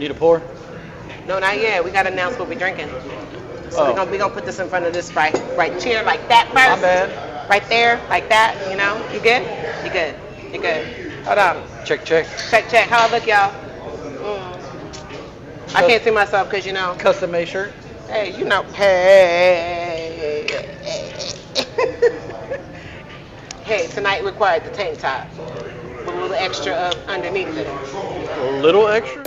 Need a pour? No, not yet. We got to announce what we're drinking. So we're gonna put this in front of this right chair like that first. My bad. Right there, like that. You know, you good? You good? You good? Hold on. Check. Check. How I look, y'all? I can't see myself because you know. Custom made shirt. Hey, you know. Hey. Hey, tonight required the tank top with a little extra of underneath it. A little extra.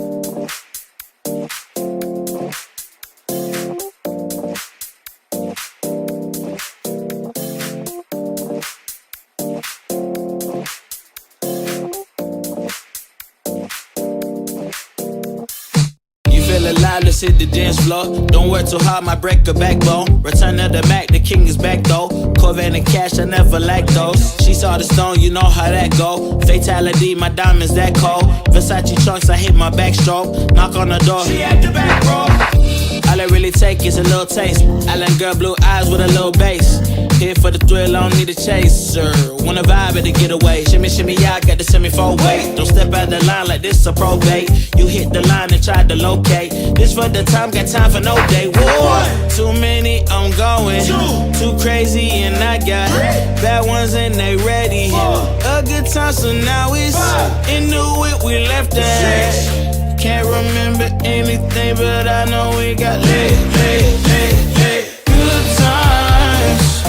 Let's hit the dance floor. Don't work too hard, might break a backbone. Return of the Mac, the king is back though. Corvette and cash, I never lack those. She saw the stone, you know how that go. Fatality, my diamonds that cold. Versace trunks, I hit my backstroke. Knock on the door, she at the back, bro. All I really take is a little taste. Island girl, blue eyes with a little bass. Here for the thrill, I don't need a chaser. Wanna vibe at a getaway. Shimmy, yeah, I got the semi-four weight. Don't step out the line like this a probate. You hit the line and try to locate. This for the time, got time for no day. Whoa, too many, I'm going. Too crazy and I got bad ones and they ready. A good time, so now it's into it, we left that. Can't remember anything, but I know we got lit. Good times,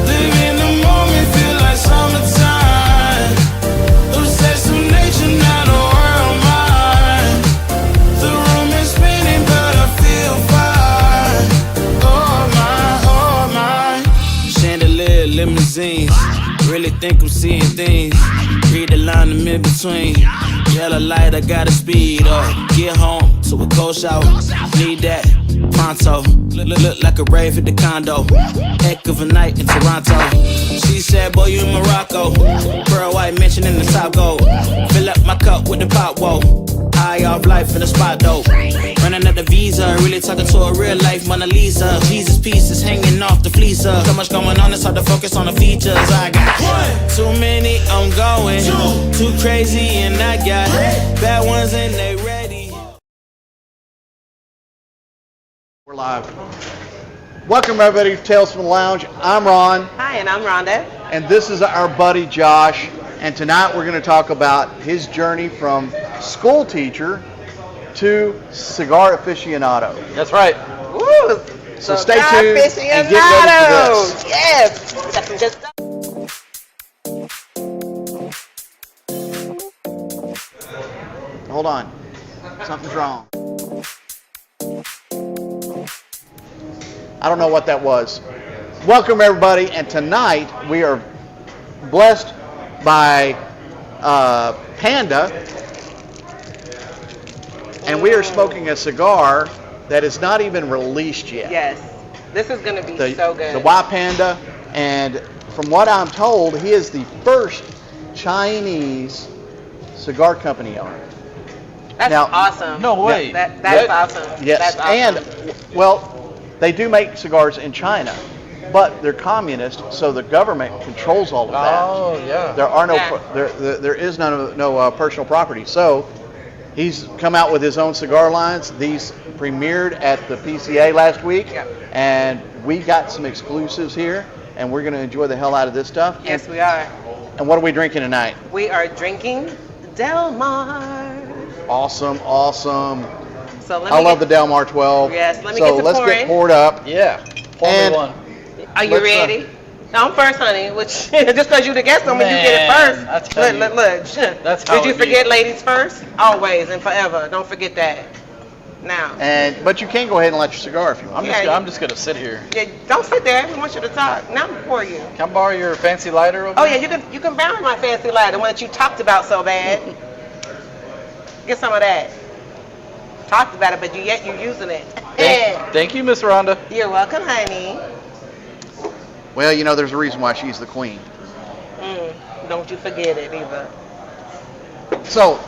live in the moment, feel like summertime. Obsessed with nature, not a world mine. The room is spinning, but I feel fine. Oh my. Chandelier, limousines. Really think I'm seeing things. Read the line in between. Yellow light, I gotta speed up. Get home to a cold shower. Need that pronto. Look like a rave at the condo. Heck of a night in Toronto. She said, boy, you in Morocco. Pearl white mention in the top gold. Fill up my cup with the pop, whoa. High off life in the spot, though. Running up the visa, really talking to a real life Mona Lisa. Jesus pieces hanging off the fleecer. So much going on, it's hard to focus on the features. I got too many, I'm going. Too crazy, and I got bad ones, and they ready. We're live. Welcome everybody to Tales from the Lounge. I'm Ron. Hi, and I'm Rhonda. And this is our buddy Josh. And tonight we're going to talk about his journey from school teacher to cigar aficionado. That's right. Woo! So stay tuned and get ready for this. Yes! That's some good stuff. Hold on. Something's wrong. I don't know what that was. Welcome everybody, and tonight we are blessed by Panda, and we are smoking a cigar that is not even released yet. Yes, this is going to be so good. The Y Panda, and from what I'm told, he is the first Chinese cigar company owner. That's awesome. No way. That's awesome. Yes, That's awesome. and well, they do make cigars in China, but they're communist, so the government controls all of that. Oh yeah. There are no there is no personal property. So he's come out with his own cigar lines. These premiered at the PCA last week, and we got some exclusives here, and we're going to enjoy the hell out of this stuff. Yes, we are. And what are we drinking tonight? We are drinking Del Mar. Awesome. So I love the Del Mar 12. Yes, let me so get to let's pouring. get poured up. Yeah. Pour me one. Are you ready? No, I'm first, honey. Which just because you the guest don't mean you get it first. Look. That's how Did you it forget be. ladies first? Always and forever. Don't forget that. Now. But you can go ahead and light your cigar if you want. I'm just gonna sit here. Yeah, don't sit there. I want you to talk. Now before you. Can I borrow your fancy lighter over Oh there? yeah, you can borrow my fancy lighter, the one that you talked about so bad. Get some of that. Talked about it, but you're using it. Thank you, Miss Rhonda. You're welcome, honey. Well, you know, there's a reason why she's the queen. Don't you forget it either. So,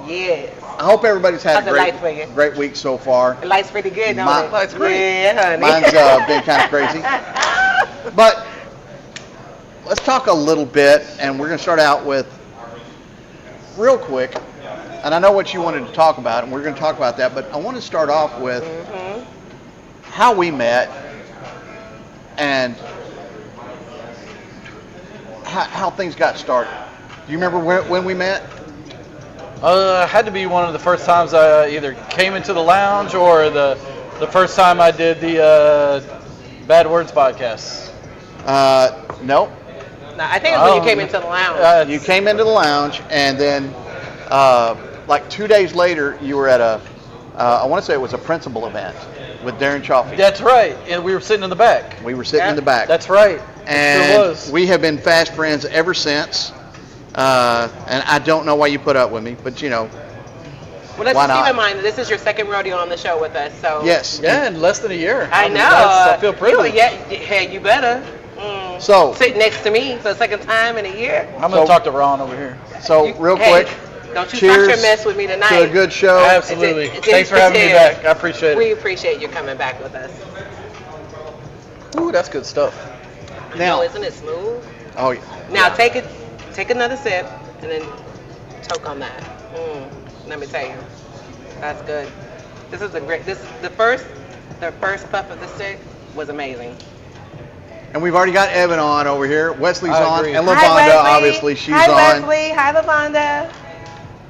yes. I hope everybody's had How's the light for you? a great week so far. The light's pretty good, don't it? Light's great. Yeah, honey. Mine's been kind of crazy. But let's talk a little bit, and we're going to start out with real quick, and I know what you wanted to talk about, and we're going to talk about that, but I want to start off with how we met and how things got started. Do you remember when we met? Had to be one of the first times I either came into the lounge or the first time I did the Bad Words podcast. Nope. No, I think it's when you came into the lounge. You came into the lounge, and then like 2 days later, you were at I want to say it was a principal event with Darren Chaffee. That's right, and we were sitting in the back. We were sitting in the back. That's right. And sure was. We have been fast friends ever since. And I don't know why you put up with me, but you know. Well, let's why just keep not? in mind that this is your second rodeo on the show with us, so. Yes. Yeah, in less than a year. I know. I feel privileged. You better. So sit next to me for the second time in a year. I'm going to talk to Ron over here. So real quick, don't you cheers start your mess with me tonight. to a good show. Absolutely. Thanks for having me back. I appreciate it. We appreciate you coming back with us. Ooh, that's good stuff. Now, Isn't it smooth? oh yeah. Now take another sip and then choke on that. Let me tell you, that's good. This is the first puff of the stick was amazing. And we've already got Evan on over here. Wesley's I on, agree. and Hi, LaVonda, Wesley. obviously, she's Hi, on. Wesley. Hi, LaVonda.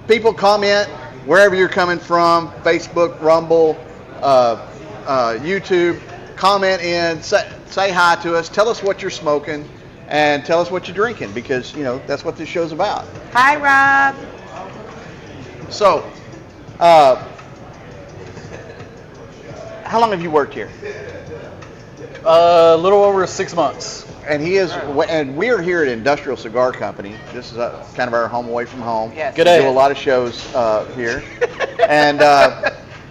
People comment wherever you're coming from, Facebook, Rumble, YouTube. Comment in, say hi to us, tell us what you're smoking, and tell us what you're drinking, because you know that's what this show's about. Hi, Rob. So, how long have you worked here? A little over 6 months. And we're here at Industrial Cigar Company. This is kind of our home away from home. Yes. Good We day. do a lot of shows here. And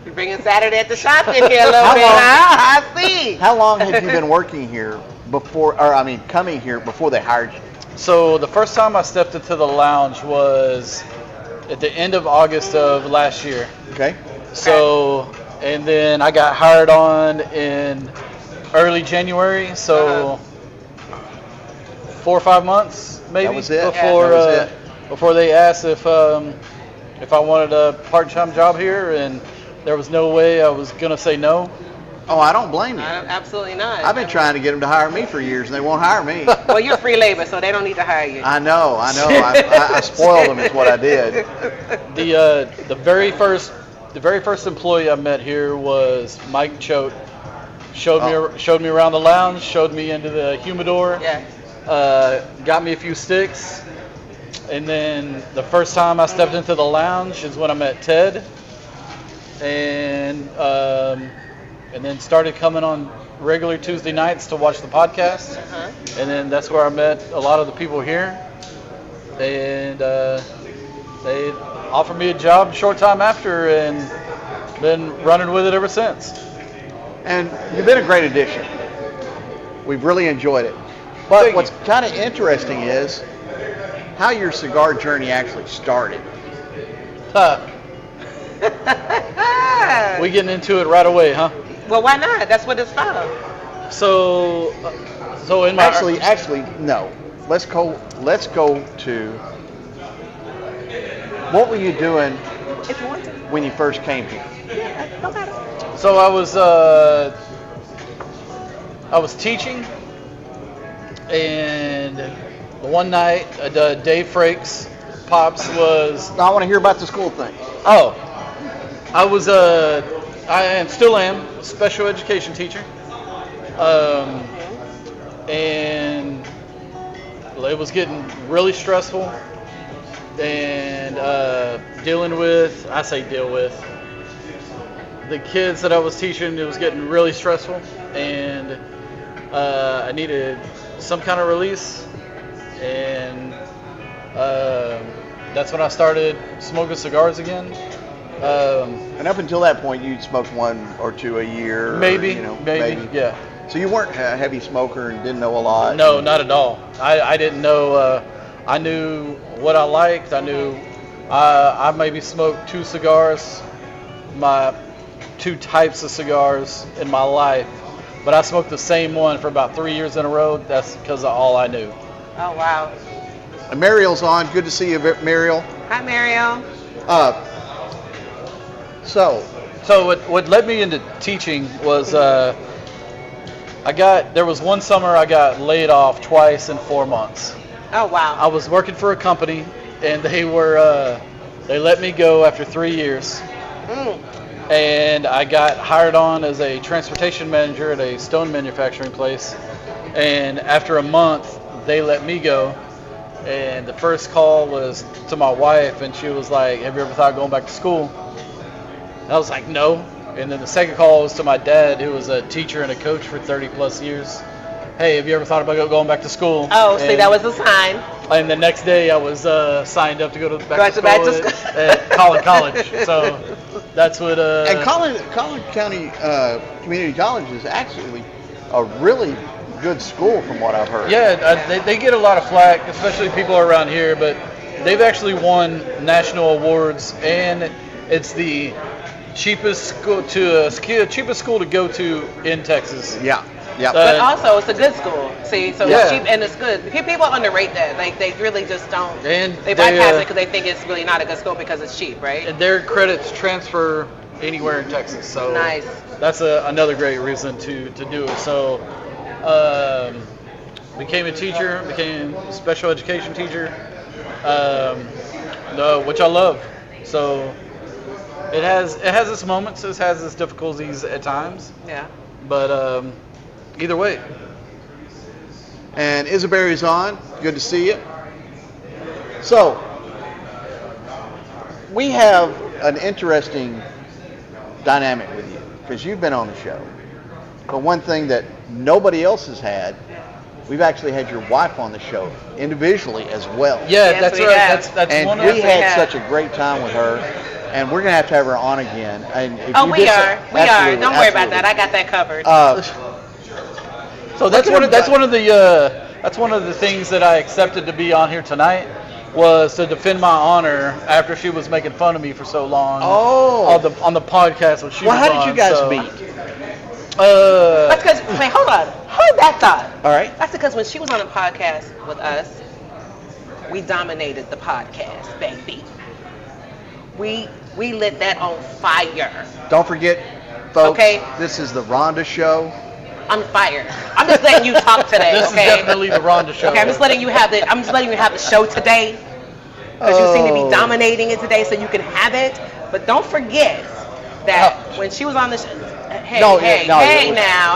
You're bringing Saturday at the shop in here a little How bit, long- huh? I see. how long had you been working here coming here before they hired you? So the first time I stepped into the lounge was at the end of August of last year. Okay. So, and then I got hired on in early January, so 4 or 5 months maybe That was it. before That was before they asked if I wanted a part-time job here, and there was no way I was gonna say no. Oh, I don't blame you. Absolutely not. I've been trying to get them to hire me for years, and they won't hire me. Well, you're free labor, so they don't need to hire you. I know. I spoiled them is what I did. The very first employee I met here was Mike Choate. Showed me around the lounge, showed me into the humidor. Yeah. Got me a few sticks, and then the first time I stepped into the lounge is when I met Ted, and then started coming on regular Tuesday nights to watch the podcast, and then that's where I met a lot of the people here, and they offered me a job a short time after, and been running with it ever since. And you've been a great addition. We've really enjoyed it. But Thank what's you. kind of interesting is how your cigar journey actually started. We getting into it right away, huh? Well, why not? That's what it's for. So in my Actually, no. Let's go to what were you doing If you want to. when you first came here? Yeah, no matter. So I was teaching, and one night Dave Frakes Pops was. I want to hear about the school thing. Oh, I still am a special education teacher, and it was getting really stressful, and deal with the kids that I was teaching. It was getting really stressful, and I needed some kind of release, and that's when I started smoking cigars again. And up until that point, you'd smoked one or two a year. or, Maybe, you know, maybe, yeah. So you weren't a heavy smoker and didn't know a lot. No, not at all. I didn't know. I knew what I liked. I knew I maybe smoked 2 cigars, my 2 types of cigars in my life, but I smoked the same one for about 3 years in a row. That's because of all I knew. Oh, wow. And Mariel's on. Good to see you, Mariel. Hi, Mario. So what led me into teaching was there was one summer I got laid off twice in 4 months. Oh, wow. I was working for a company, and they let me go after 3 years. And I got hired on as a transportation manager at a stone manufacturing place. And after a month, they let me go. And the first call was to my wife, and she was like, "Have you ever thought of going back to school?" And I was like, "No." And then the second call was to my dad, who was a teacher and a coach for 30 plus years. "Hey, have you ever thought about going back to school?" Oh, see, that was a sign. And the next day, I was signed up to go back to school at College. So that's what. and Collin County Community College is actually a really good school, from what I've heard. Yeah, they get a lot of flack, especially people around here, but they've actually won national awards, and it's the cheapest school to go to in Texas. Yeah. Yeah. But also, it's a good school. See, so Yeah. it's cheap and it's good. People underrate that. Like, they really just don't. And They bypass it because they think it's really not a good school because it's cheap, right? And their credits transfer anywhere in Texas. So Nice. That's another great reason to do it. So became a teacher, became a special education teacher, which I love. So it has its moments, it has its difficulties at times. Yeah. But either way. And Isaberry's on. Good to see you. So, we have an interesting dynamic with you because you've been on the show. But one thing that nobody else has had, we've actually had your wife on the show individually as well. Yeah, Yes, that's we right. have. That's And one of we the had have. such a great time with her, and we're gonna have to have her on again. And if Oh, you we did so- are. We are. absolutely, Don't worry about absolutely. that. I got that covered. So that's one of the things that I accepted to be on here tonight, was to defend my honor after she was making fun of me for so long. Oh. On the podcast when she Well, was how did on, you guys so, meet? That's because, wait, hold on. Hold that thought. All right. That's because when she was on a podcast with us, we dominated the podcast, baby. We lit that on fire. Don't forget, folks. Okay. This is the Rhonda Show. I'm fired. I'm just letting you talk today, This okay? is definitely the Rhonda show. Okay, I'm just letting you have the show today. Because you seem to be dominating it today, so you can have it. But don't forget that when she was on the show, hey now,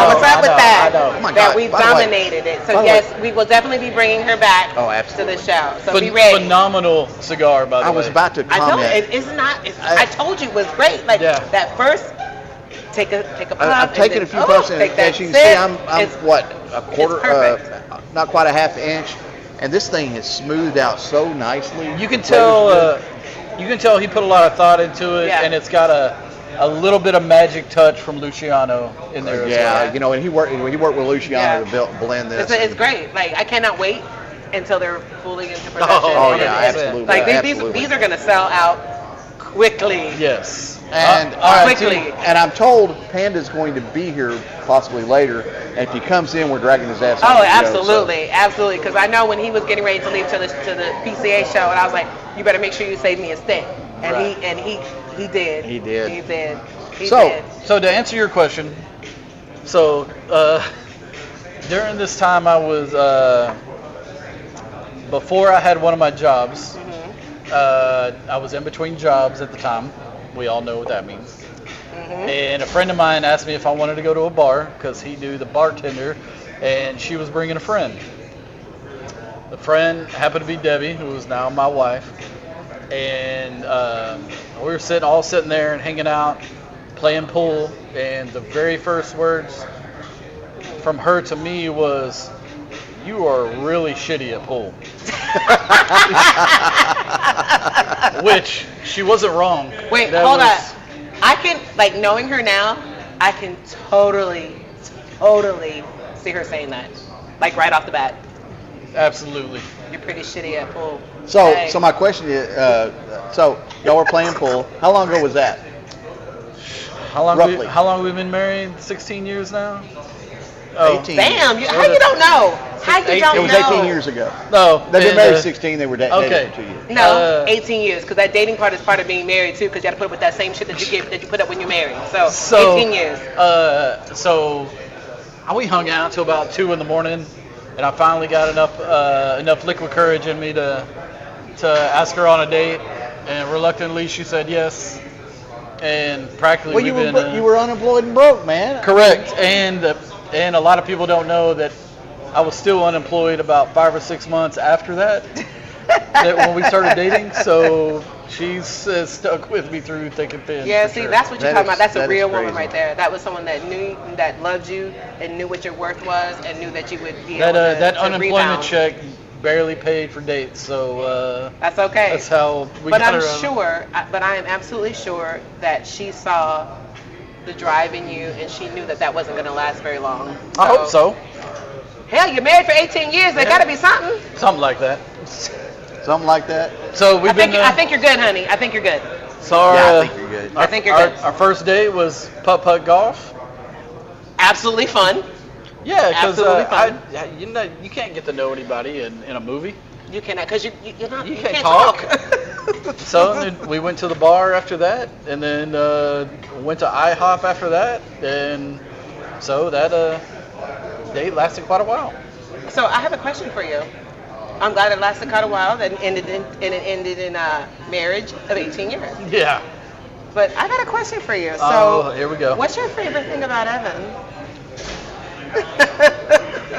what's up with that? Oh my That God, we by the way- dominated it. by So the way- yes, we will definitely be bringing her back Oh, to absolutely. the show. So be ready. Phenomenal cigar, by the way. I was about to I comment. know it's not. I told you it was great. Like Yeah. that first. Take a puff. I've taken a few puffs, and take that as you can sip. see, I'm It's- what, a quarter, perfect. not quite a half inch, and this thing has smoothed out so nicely. You can tell. He put a lot of thought into it, Yeah. and it's got a little bit of magic touch from Luciano in there as Yeah, well. you know, and he worked with Luciano Yeah. to blend this. It's great. Like I cannot wait until they're fully into production. Oh And yeah, it's- absolutely. Like absolutely. these are gonna sell out quickly. Yes. And all right, quickly. And I'm told Panda's going to be here possibly later, and if he comes in, we're dragging his ass. on Oh, the show, absolutely, absolutely. Because I know when he was getting ready to leave to the PCA show, and I was like, "You better make sure you save me a stick." And Right. he did. He did. He did. He So- did. So to answer your question, during this time I was before I had one of my jobs. I was in between jobs at the time. We all know what that means. And a friend of mine asked me if I wanted to go to a bar because he knew the bartender, and she was bringing a friend. The friend happened to be Debbie, who is now my wife, and we were all sitting there and hanging out, playing pool, and the very first words from her to me was, "You are really shitty at pool." Which she wasn't wrong. Wait, That hold was- on. I can, like, knowing her now, I can totally see her saying that. Like, right off the bat. Absolutely. You're pretty shitty at pool. So, Hey. so my question is, so y'all were playing pool. How long ago was that? How long Roughly. how long have we been married? 16 years now? Oh. 18. Damn, how you don't know? How you don't It was know? 18 years ago. No. They've been and, married 16. They were dating okay. for 2 years. No, 18 years, because that dating part is part of being married too, because you got to put up with that same shit that you put up when you're married. So 18 years. So we hung out till about 2 in the morning, and I finally got enough liquid courage in me to ask her on a date, and reluctantly she said yes. And practically Well, you were unemployed and broke, man. correct, and a lot of people don't know that I was still unemployed about 5 or 6 months after that. That when we started dating, so she's stuck with me through thick and thin. Yeah, for see, sure. that's what you're talking about. That's a that real is woman crazy. right there. That was someone that that loved you and knew what your worth was and knew that you would be That able to that unemployment rebound. check barely paid for dates, so That's okay. that's how we But got I'm around. sure, but I am absolutely sure that she saw the drive in you and she knew that wasn't going to last very long. I hope so. Hell, you're married for 18 years. There got to be something. Something like that. Something like that. So we've I think you're good, honey. I think you're good. So our, Yeah, I think you're good. I think you're our, good. Our first date was putt-putt golf. Absolutely fun. Yeah, because Absolutely fun. you can't get to know anybody in a movie. You cannot, because you're not. You You can't can't talk. talk. So then we went to the bar after that, and then went to IHOP after that, and so that date lasted quite a while. So I have a question for you. I'm glad it lasted quite a while. That ended in a marriage of 18 years. Yeah. But I got a question for you. So Oh, here we go. What's your favorite thing about Evan?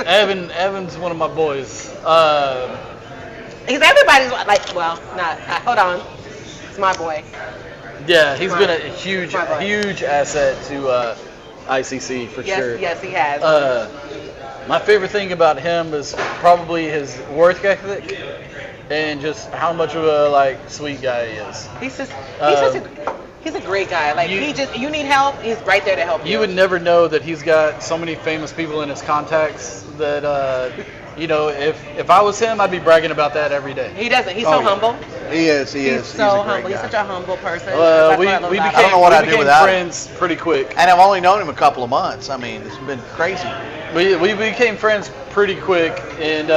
Evan's one of my boys. Because everybody's like, well, not. Hold on. It's my boy. Yeah, he's been a huge asset to ICC for Yes, sure. yes, he has. My favorite thing about him is probably his work ethic and just how much of a sweet guy he is. He's a great guy. Like you need help, he's right there to help you. You would never know that he's got so many famous people in his contacts that if I was him, I'd be bragging about that every day. He doesn't. He's so humble. He is. He's He's so a great humble. He's guy. such a humble person. We That's what I love became, about I don't know what we I'd do became without him. friends pretty quick. And I've only known him a couple of months. I mean, it's been crazy. We became friends pretty quick, and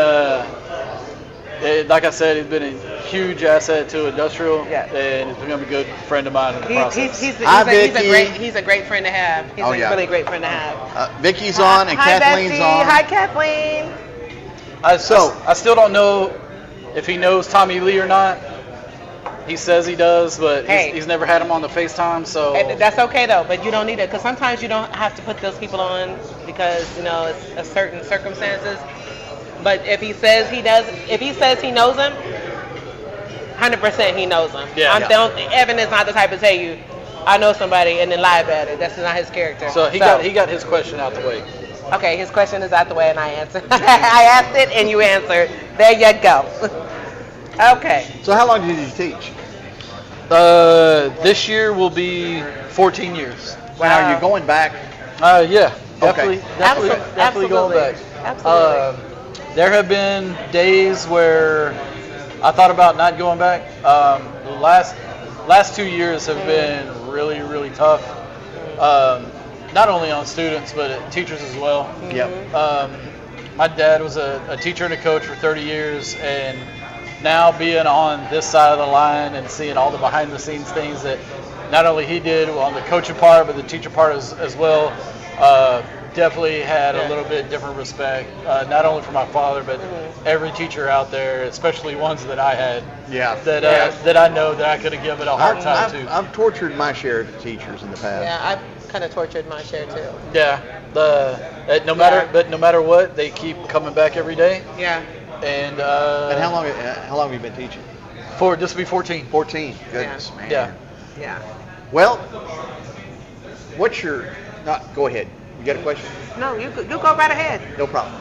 like I said, he's been a huge asset to Industrial, and he's become a good friend of mine in the process. He's Vicky. a great friend to have. He's Oh, a yeah. really great friend to have. Vicky's on and Hi, Kathleen's Betsy. on. Hi, Kathleen. I still don't know if he knows Tommy Lee or not. He says he does, but he's never had him on the FaceTime, so... And that's okay, though, but you don't need it, because sometimes you don't have to put those people on because, it's a certain circumstances. But if he says he knows him, 100% he knows him. Yeah. Evan is not the type to tell you, I know somebody, and then lie about it. That's not his character. So he got his question out the way. Okay, his question is out the way, and I answered. I asked it, and you answered. There you go. Okay. So how long did you teach? This year will be 14 years. Now, are you going back? Yeah, definitely, Okay. definitely going back. Absolutely. There have been days where I thought about not going back. The last 2 years have been really, really tough. Not only on students, but teachers as well. Yep. My dad was a teacher and a coach for 30 years, and now being on this side of the line and seeing all the behind the scenes things that not only he did on the coaching part, but the teacher part as well, definitely had a little bit different respect, not only for my father, but every teacher out there, especially ones that I had, that I know that I could have given a hard time to. I've tortured my share of teachers in the past. Yeah, I've kind of tortured my share too. Yeah, no matter what, they keep coming back every day. Yeah. And how long have you been teaching? This will be 14. 14. Goodness, man. Yeah. Yeah. Well, what's your? Go ahead. You got a question? No, you go right ahead. No problem.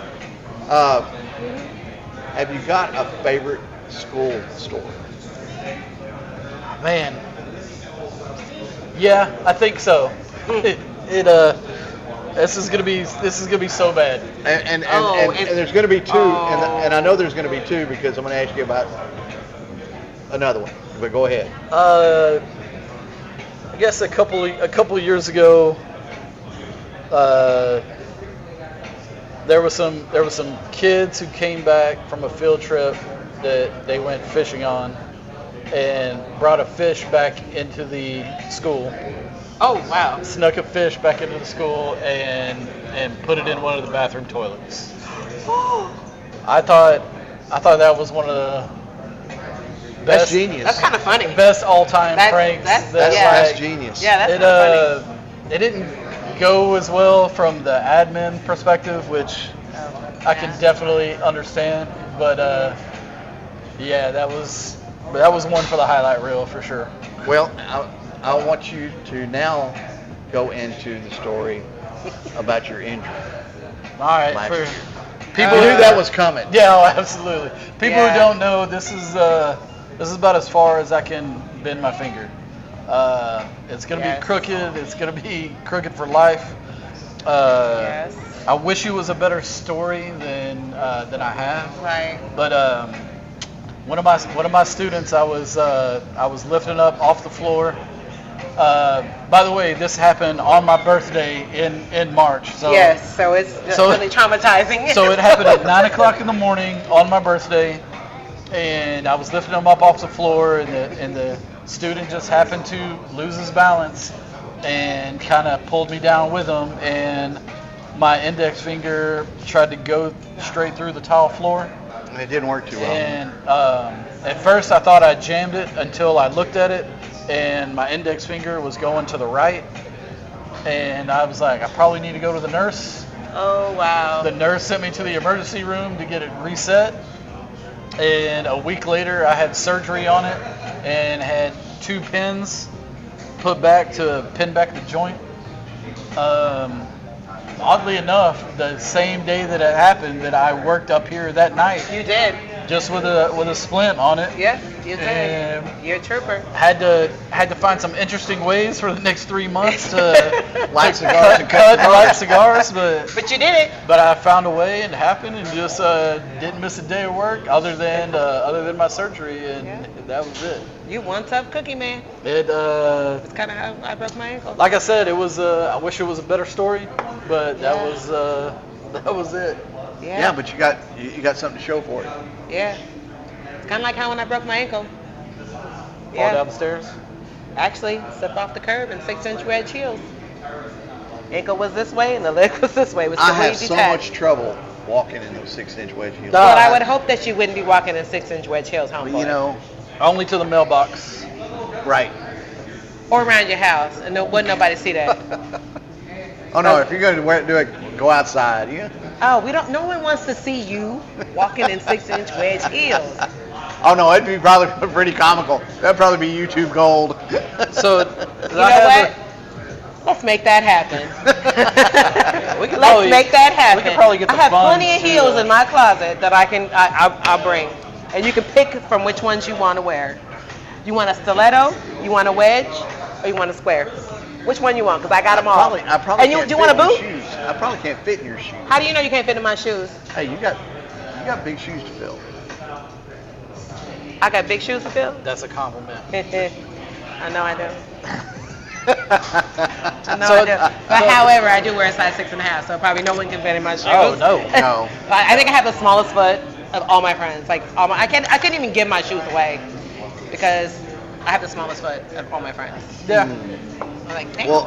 Have you got a favorite school story? Man. Yeah, I think so. This is gonna be so bad. And there's going to be two, and I know there's going to be two because I'm going to ask you about another one. But go ahead. I guess a couple of years ago, there was some kids who came back from a field trip that they went fishing on, and brought a fish back into the school. Oh, wow. Snuck a fish back into the school and put it in one of the bathroom toilets. I thought that was one of the That's best, genius. That's kind of funny. best all-time pranks. That's genius. Yeah, that's It kind of funny. it didn't go as well from the admin perspective, which I can definitely understand. But yeah, that was one for the highlight reel for sure. Well, I want you to now go into the story about your injury. All right, Last for year. people You who knew that was coming. Yeah, oh, absolutely. People Yeah. who don't know, this is about as far as I can bend my finger. It's gonna Yes. be crooked. It's gonna be crooked for life. Yes. I wish it was a better story than I have. Right. But one of my students, I was lifting up off the floor. By the way, this happened on my birthday in March. So Yes, so it's So- really traumatizing. so it happened at 9 o'clock in the morning on my birthday, and I was lifting him up off the floor, and the student just happened to lose his balance and kind of pulled me down with him, and my index finger tried to go straight through the tile floor. And it didn't work too well. And at first I thought I jammed it until I looked at it, and my index finger was going to the right, and I was like, I probably need to go to the nurse. Oh, wow. The nurse sent me to the emergency room to get it reset, and a week later I had surgery on it and had 2 pins put back to pin back the joint. Oddly enough, the same day that it happened, that I worked up here that night, You did. just with a splint on it. Yeah, you did. And You're a trooper. had to find some interesting ways for the next 3 months to Light cigars and cut cut and light cigars. cigars, But you did it. but I found a way, and it happened, and just didn't miss a day of work other than my surgery, and Yeah. that was it. You one tough cookie, man. It That's kind of how I broke my ankle. like I said, it was I wish it was a better story, but that was it. Yeah, but you got something to show for it. Yeah. It's kind of like how when I broke my ankle. Fall down the stairs. Actually, slipped off the curb in 6-inch wedge heels. Ankle was this way and the leg was this way. It was I completely have so detached. much trouble walking in those 6-inch wedge heels. No. But I would hope that you wouldn't be walking in 6-inch wedge heels, But, homeboy. you know, Only to the mailbox. right. Or around your house, and wouldn't nobody see that. Oh no, if you're going to do it, go outside. Yeah. Oh, no one wants to see you walking in 6-inch wedge heels. Oh no, it'd be probably pretty comical. That'd probably be YouTube gold. So You know what? Let's make that happen. We could Let's probably- make that happen. we could probably get I the have funds plenty of to, heels in my closet that I'll bring, and you can pick from which ones you want to wear. You want a stiletto? You want a wedge? Or you want a square? Which one you want? Because I got them all. I probably And can't do you want a fit in boot? your shoes. I probably can't fit in your shoes. How do you know you can't fit in my shoes? Hey, you got big shoes to fill. I got big shoes to fill. That's a compliment. I know I do. I know So- I do. But however, I do wear a size 6.5, so probably no one can fit in my shoes. Oh, no. No. I think I have the smallest foot of all my friends. Like I can't even give my shoes away because I have the smallest foot of all my friends. Yeah. I'm like, damn. Well,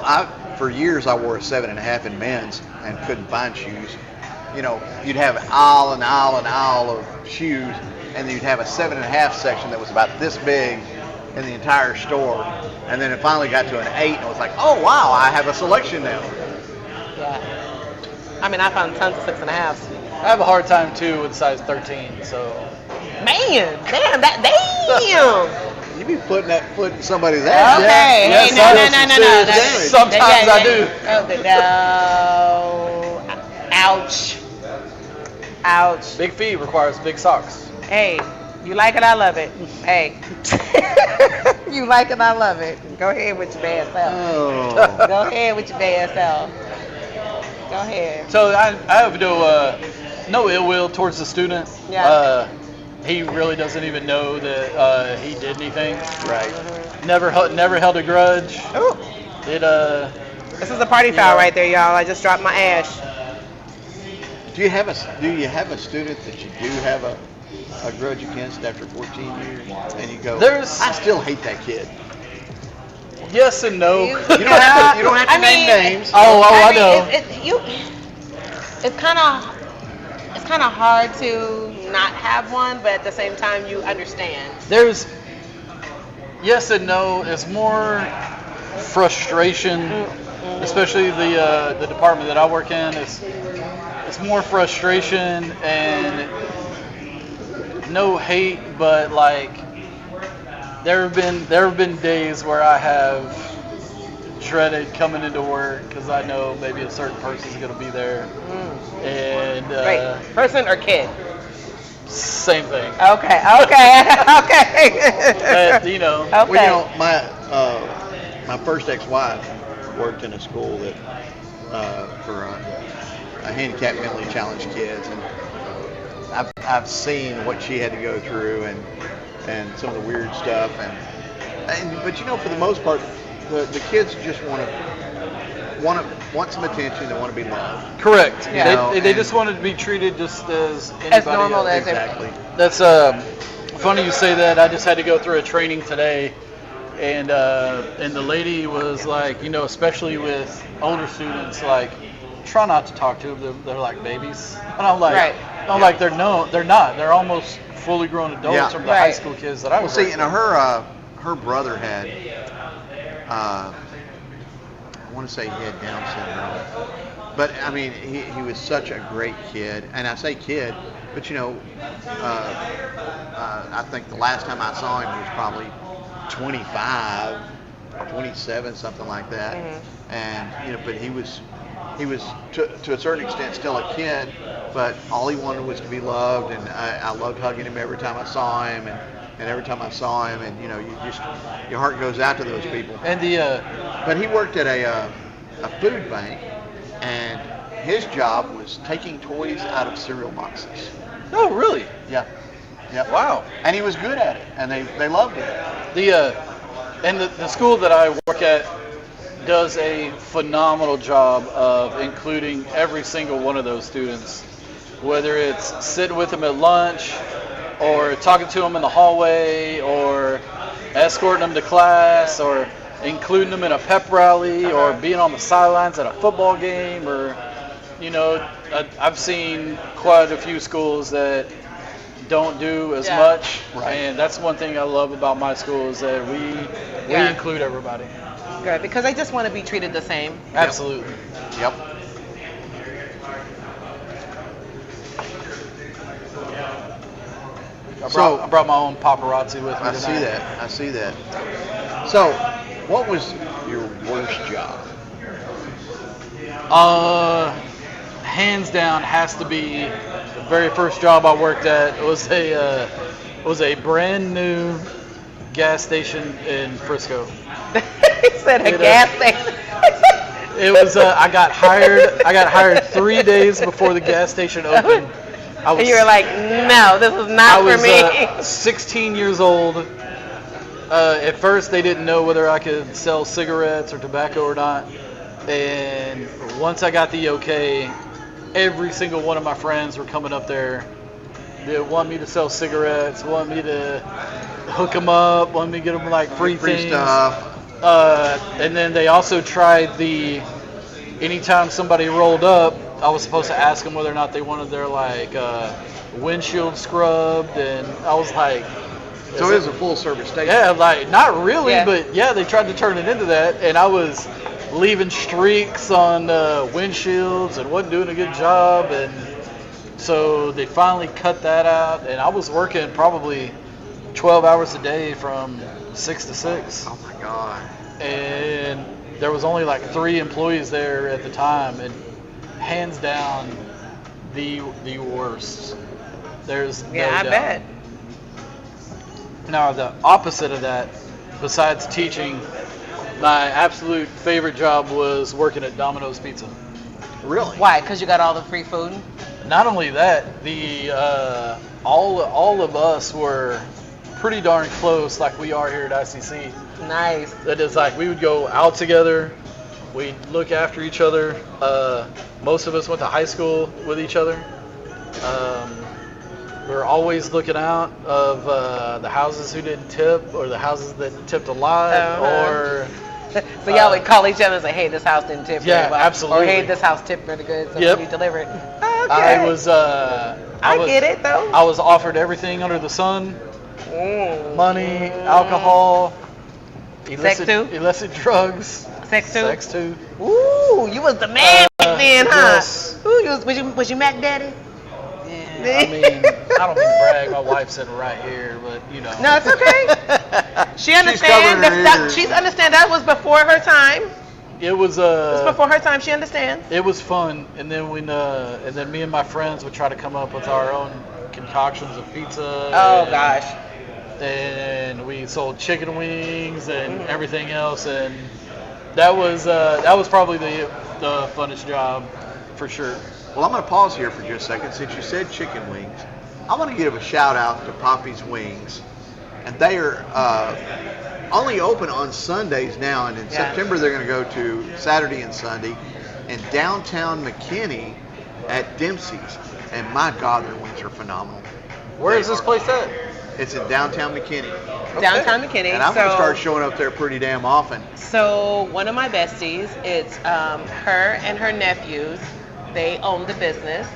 for years I wore a 7.5 in men's and couldn't find shoes. You know, you'd have an aisle and aisle and aisle of shoes, and then you'd have a 7.5 section that was about this big in the entire store. And then it finally got to an 8, and it was like, oh wow, I have a selection now. Yeah. I mean, I found tons of 6.5s. I have a hard time too with size 13, so Man, damn. You be putting that foot in somebody's ass. Okay. Yeah, Hey, some- no. serious sometimes I do. No. Ouch. Ouch. big feet requires big socks. Hey, you like it, I love it. Hey. You like it, I love it. Go ahead with your bad self. Oh. Go ahead with your bad self. Go ahead. So I have no ill will towards the student. Yeah. He really doesn't even know that he did anything. Right. Never held a grudge. Ooh, It this is a party foul right there, y'all. I just dropped my ash. Do you have a student that you do have a grudge against after 14 years, and you go, I still hate that kid? Yes and no. You don't have to name names. I know. It's kind of hard to not have one, but at the same time, you understand. There's yes and no. It's more frustration, especially the department that I work in. It's more frustration and no hate, but like there have been days where I have dreaded coming into work because I know maybe a certain person's gonna be there. And right, person or kid? Same thing. Okay. But, you know. Okay. Well, you know, my first ex-wife worked in a school that for handicapped, mentally challenged kids, and I've seen what she had to go through and some of the weird stuff, but you know, for the most part, the kids just want some attention. They want to be loved. Correct. Yeah. They just wanted to be treated just as anybody normal else. as Exactly. That's funny you say that. I just had to go through a training today, and the lady was like, you know, especially with older students, like, try not to talk to them. They're like babies, and I'm like, Right. they're not. They're almost fully grown adults from the high school kids that I was. Well, see, you know, her brother had, I want to say he had Down syndrome, but I mean, he was such a great kid, and I say kid, but you know, I think the last time I saw him he was probably 25, 27, something like that, and you know, but he was to a certain extent still a kid, but all he wanted was to be loved, and I loved hugging him every time I saw him, and every time I saw him, and you know, your heart goes out to those people. And but he worked at a food bank, and his job was taking toys out of cereal boxes. Oh, really? Yeah. Wow. And he was good at it, and they loved it. The school that I work at does a phenomenal job of including every single one of those students, whether it's sitting with them at lunch or talking to them in the hallway or escorting them to class or including them in a pep rally or being on the sidelines at a football game, or, you know, I've seen quite a few schools that don't do as much, and that's one thing I love about my school is that we include everybody. Good, because I just want to be treated the same. Absolutely. Yep. I brought my own paparazzi with me I see that. So, what was your worst job? Hands down has to be the very first job I worked at. It was a brand new gas station in Frisco. He said a gas station. It was. I got hired 3 days before the gas station opened. And you were like, no, this is not for me. I was 16 years old. At first, they didn't know whether I could sell cigarettes or tobacco or not. And once I got the okay, every single one of my friends were coming up there. They want me to sell cigarettes, want me to hook them up, want me to get them like free things. Stuff. And then they also tried anytime somebody rolled up, I was supposed to ask them whether or not they wanted their windshield scrubbed, and I was like, so it is a full service station. yeah, like not really, but yeah, they tried to turn it into that, and I was leaving streaks on windshields and wasn't doing a good job, and so they finally cut that out, and I was working probably 12 hours a day from 6 to 6. Oh my God. And there was only like 3 employees there at the time, and hands down the worst. There's no doubt. I bet. Now the opposite of that, besides teaching, my absolute favorite job was working at Domino's Pizza. Really? Why? Because you got all the free food? Not only that, all of us were pretty darn close, like we are here at ICC. Nice. That is like we would go out together, We look after each other. Most of us went to high school with each other. We're always looking out of the houses who didn't tip, or the houses that tipped a lot, or So y'all would call each other and say, hey, this house didn't tip Yeah, very well. absolutely. Or hey, this house tipped pretty good, so Yep. we delivered. Okay. I was get it, though. I was offered everything under the sun: money, alcohol, illicit drugs, Sex too? Sex too. Ooh, you was the man then, huh? yes. Ooh, was you Mac Daddy? Yeah, I mean, I don't mean to brag. My wife's sitting right here, but you know. No, it's okay. She understands. She's understand that was before her time. It was It was before her time. She understands. It was fun, and then me and my friends would try to come up with our own concoctions of pizza. Oh gosh. And we sold chicken wings and everything else, and that was probably the funnest job for sure. Well, I'm going to pause here for just a second. Since you said chicken wings, I want to give a shout out to Poppy's Wings. And they are only open on Sundays now. And in September, they're going to go to Saturday and Sunday in downtown McKinney at Dempsey's. And my God, their wings are phenomenal. Where is this place at? It's in downtown McKinney. Downtown McKinney. And I'm going to start showing up there pretty damn often. So one of my besties, it's her and her nephews. They own the business,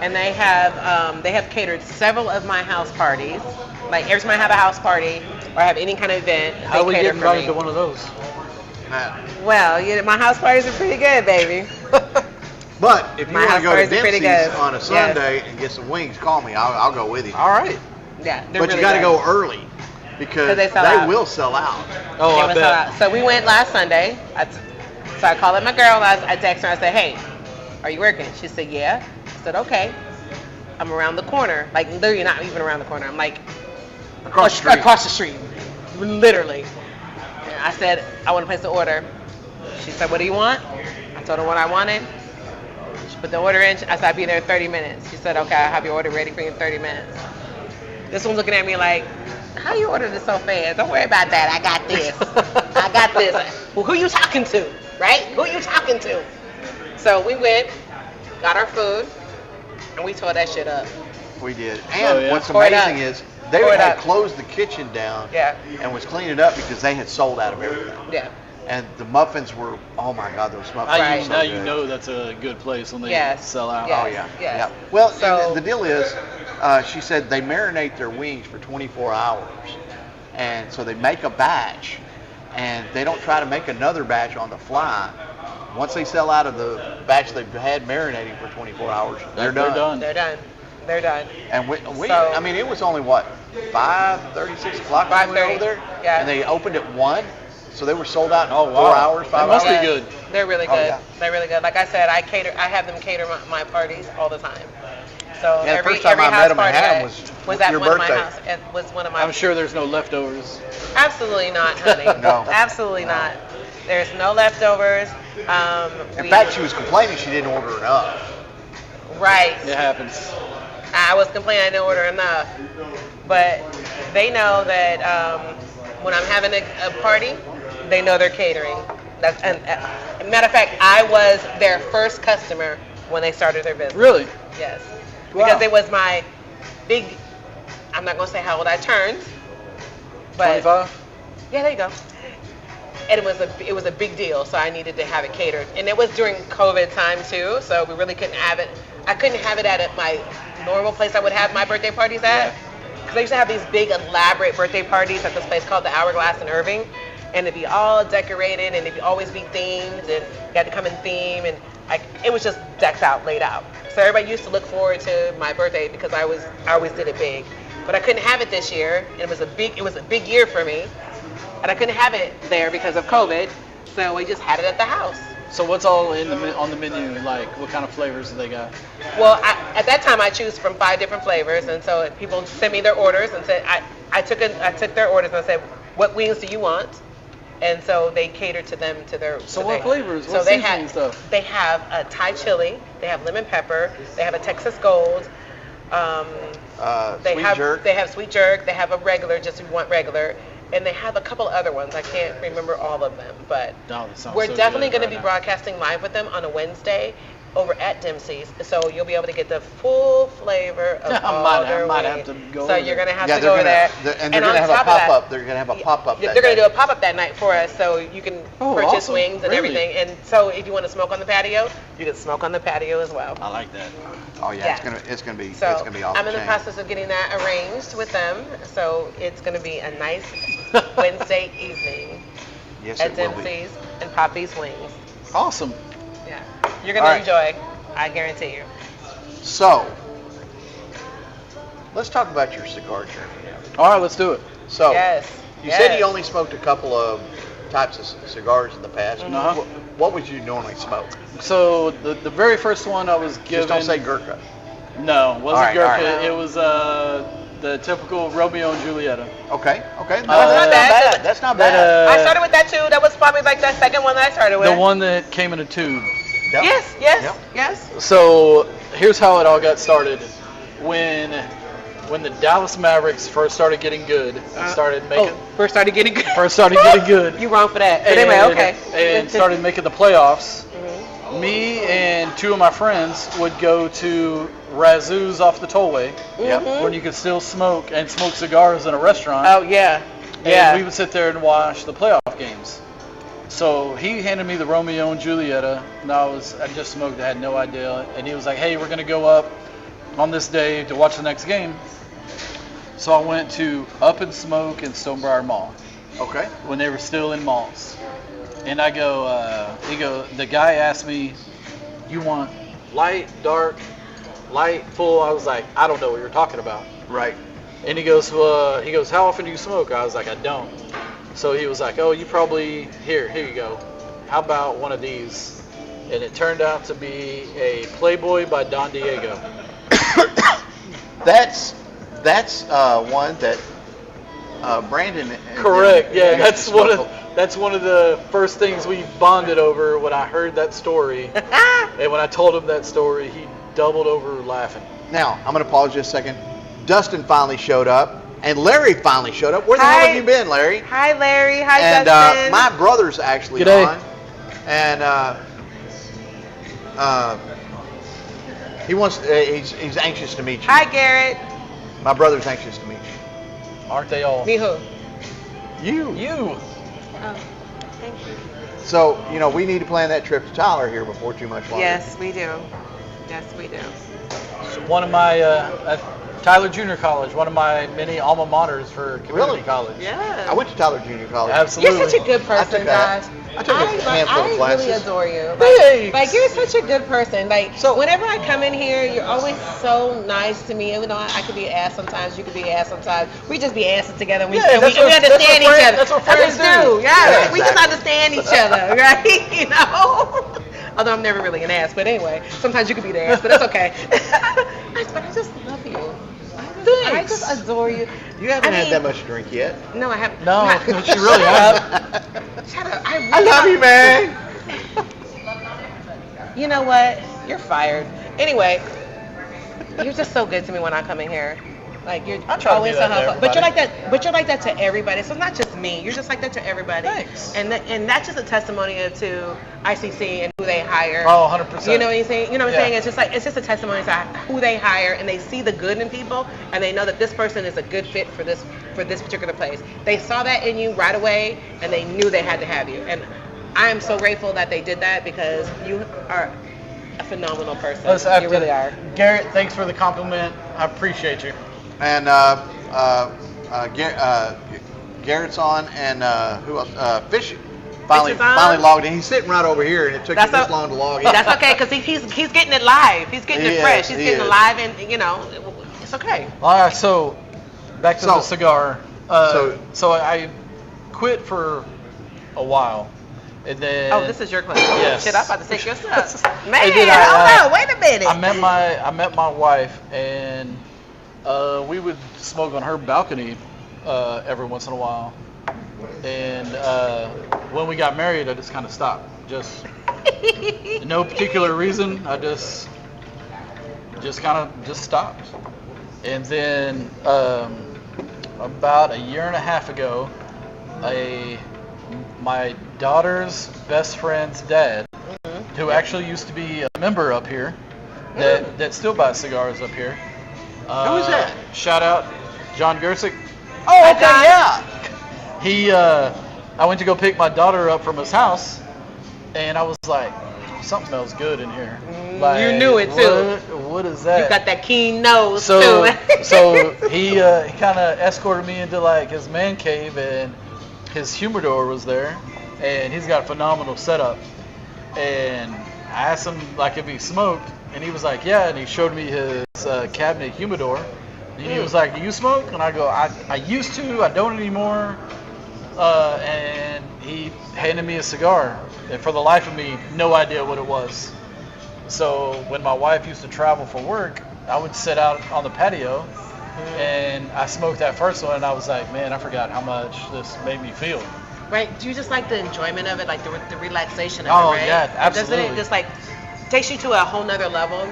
and they have catered several of my house parties. Like every time I have a house party or I have any kind of event, How do we they get cater for invited me. to one of those? Well, my house parties are pretty good, baby. But if you My want to house go to parties are pretty Dempsey's good. on a Sunday and get some wings, call me. I'll go with you. All right. Yeah, But you got to go early because they they sell out. will sell out. Oh, I bet. So we went last Sunday. So I called up my girl. I texted her. I said, hey, are you working? She said, yeah. I said, okay. I'm around the corner. Like, literally not even around the corner. I'm like Across the street. Literally. And I said, I want to place the order. She said, what do you want? I told her what I wanted. She put the order in. I said, I'll be there in 30 minutes. She said, okay, I'll have your order ready for you in 30 minutes. This one's looking at me like, how you order this so fast? Don't worry about that. I got this. I got this. Well, who you talking to? Right? Who you talking to? So we went, got our food, and we tore that shit up. We did. And what's Tore it up. amazing is they Tore it had up. closed the kitchen down Yeah. and was cleaning it up because they had sold out of everything. Yeah. And the muffins were, oh my God, those muffins Now, were you, so now good. you know that's a good place when they Yes. sell out. Yes. Oh yeah, Yes. yeah. Well, So- and the deal is, she said they marinate their wings for 24 hours, and so they make a batch, and they don't try to make another batch on the fly. Once they sell out of the batch they've had marinating for 24 hours, they're done. They're done. They're done. And we So- I mean, it was only what 5:30, 6 o'clock when we were 5:30, over there, yeah. and they opened at 1, so they were sold out in 4 wow. hours, 5 That must hours. be good. They're really Oh, good. yeah. They're really good. Like I said, I have them cater my parties all the time. So Yeah, the every first time I met house them and party had 'em was was at your one of birthday. my house. It was one of my. I'm sure there's no leftovers. Absolutely not, honey. No. Absolutely not. There's no leftovers. In fact, she was complaining she didn't order enough. Right. It happens. I was complaining I didn't order enough. But they know that when I'm having a party, they know they're catering. And matter of fact, I was their first customer when they started their business. Really? Yes. Wow. Because it was my big, I'm not going to say how old I turned. But 25? Yeah, there you go. And it was a big deal, so I needed to have it catered. And it was during COVID time too, so we really couldn't have it. I couldn't have it at my normal place I would have my birthday parties at. Because I used to have these big elaborate birthday parties at this place called the Hourglass in Irving. And it'd be all decorated and it'd always be themed and you had to come in theme and it was just decked out, laid out. So everybody used to look forward to my birthday because I always did it big. But I couldn't have it this year, and it was a big year for me. And I couldn't have it there because of COVID, so we just had it at the house. So what's all on the menu? Like, what kind of flavors do they got? Well, at that time I choose from 5 different flavors, and so people sent me their orders and said I took their orders and I said, what wings do you want? And so they catered to them to their. So to what their- flavors? So What they seasoning have stuff? They have a Thai chili, they have lemon pepper, they have a Texas Gold. They Sweet have jerk. They have sweet jerk. They have a regular, just if you want regular, and they have a couple other ones. I can't remember all of them, but No, that sounds we're so definitely good going to right be now. broadcasting live with them on a Wednesday over at Dempsey's, so you'll be able to get the full flavor of all their I might wings. have to go So over you're there. going to have Yeah, to go over there. and they're on gonna have a top of that- pop-up. They're gonna have a pop-up. They're going to do a pop-up that night for us, so you can Oh, purchase awesome. wings and Really? everything. And so if you want to smoke on the patio, you can smoke on the patio as well. I like that. Oh yeah, Yeah. it's gonna be So it's gonna be off I'm the in the chain. process of getting that arranged with them. So it's going to be a nice Wednesday evening Yes, at it will be. Dempsey's and Poppy's Wings. Awesome. Yeah, you're going to All right. enjoy. I guarantee you. So, let's talk about your cigar journey. All right, let's do it. So, Yes. you yes. said you only smoked a couple of types of cigars in the past. Uh-huh. What would you normally smoke? So the very first one I was given. Just don't say Gurkha. No, it wasn't All right, Gurkha. all right. It was the typical Romeo and Julieta. Okay. No, That's not bad. That's not That, bad. I started with that too. That was probably like that second one that I started with. The one that came in a tube. Yep. Yes, yes, Yep. yes. So here's how it all got started. When the Dallas Mavericks first started getting good, and started making First started getting good. first started getting good, You wrong for that. But anyway, okay. and started making the playoffs. Mhm. Me and two of my friends would go to Razoo's off the tollway, Yep. Mhm. when you could still smoke and smoke cigars in a restaurant. Oh yeah, And yeah. we would sit there and watch the playoff games. So he handed me the Romeo and Julieta, and I just smoked, I had no idea. And he was like, hey, we're gonna go up on this day to watch the next game. So I went to Up and Smoke in Stonebriar Mall Okay. when they were still in malls. And I go, the guy asked me, you want light, dark, light, full? I was like, I don't know what you're talking about. Right. And he goes, how often do you smoke? I was like, I don't. So he was like, oh, you probably, here you go. How about one of these? And it turned out to be a Playboy by Don Diego. That's one that Brandon. Correct. Yeah, used that's to one smoke. that's one of the first things we bonded over when I heard that story. And when I told him that story, he doubled over laughing. Now I'm going to pause just a second. Dustin finally showed up, and Larry finally showed up. Where the hell Hi. have you been, Larry? Hi, Larry. Hi, And Dustin. my brother's actually G'day. on, and he's anxious to meet you. Hi, Garrett. My brother's anxious to meet you. Aren't they all? Me who? You. You. Oh, thank you. So we need to plan that trip to Tyler here before too much longer. Yes, we do. Yes, we do. One of my Tyler Junior College, one of my many alma maters for community Really? college. Yeah. I went to Tyler Junior College. Absolutely. You're such a good I person, took that. Josh. I took a handful of I classes. really adore you. Thanks. Like you're such a good person. Like So- whenever I come in here, you're always so nice to me. Even though I could be an ass sometimes, you could be an ass sometimes. We just be asses together. And we, Yeah, and we, that's and we what- understand that's what each friends- other. that's what friends do. Yeah, Yeah, we just exactly. understand each other, right? You know. Although I'm never really an ass, but anyway, sometimes you could be the ass, but that's okay. But I just love you. I Thanks. just adore you. You haven't I had mean- that much to drink yet. No, I haven't. No, not- but you really have. Shut up. I I love you, man. You know what? You're fired. Anyway, you're just so good to me when I come in here. Like you're I try to always do that so to helpful. But you're like everybody. that. But you're like that to everybody. So it's not just me. You're just like that to everybody. Thanks. And that's just a testimony to ICC and who they hire. Oh, 100%. You know what I'm saying? You know what I'm Yeah. saying? It's just a testimony to who they hire, and they see the good in people, and they know that this person is a good fit for this particular place. They saw that in you right away, and they knew they had to have you. And I am so grateful that they did that because you are a phenomenal person. You really are. Garrett, thanks for the compliment. I appreciate you. And Garrett's on, and who else? Fish finally Fish is on. finally logged in. He's sitting right over here, and it took That's him this o- long to log in. That's okay, because he's getting it live. He's getting He it fresh. is, He's he getting it is. live, and it's okay. All right, so back to So- the cigar. so- So I quit for a while, and then Oh, this is your class. Oh, Yes. shit, I'm about to take your stuff. And Man, then hold on, wait a minute. I met my wife, and we would smoke on her balcony every once in a while. And when we got married, I just kind of stopped. Just no particular reason. I just kind of stopped. And then about a year and a half ago, my daughter's best friend's dad, who actually used to be a member up here, that still buys cigars up here. Who is that? Shout out John Gersick. Oh, okay, yeah. He, I went to go pick my daughter up from his house, and I was like, something smells good in here. Like, you knew it too. What is that? You got that keen nose so, too. so he kind of escorted me into like his man cave, and his humidor was there, and he's got a phenomenal setup. And I asked him like if he smoked, and he was like, yeah, and he showed me his cabinet humidor. And he was like, do you smoke? And I go, I used to, I don't anymore. And he handed me a cigar, and for the life of me, no idea what it was. So when my wife used to travel for work, I would sit out on the patio, and I smoked that first one, and I was like, man, I forgot how much this made me feel. Right? Do you just like the enjoyment of it, like the relaxation of Oh, it, right? yeah, absolutely. Doesn't it just like takes you to a whole nother level?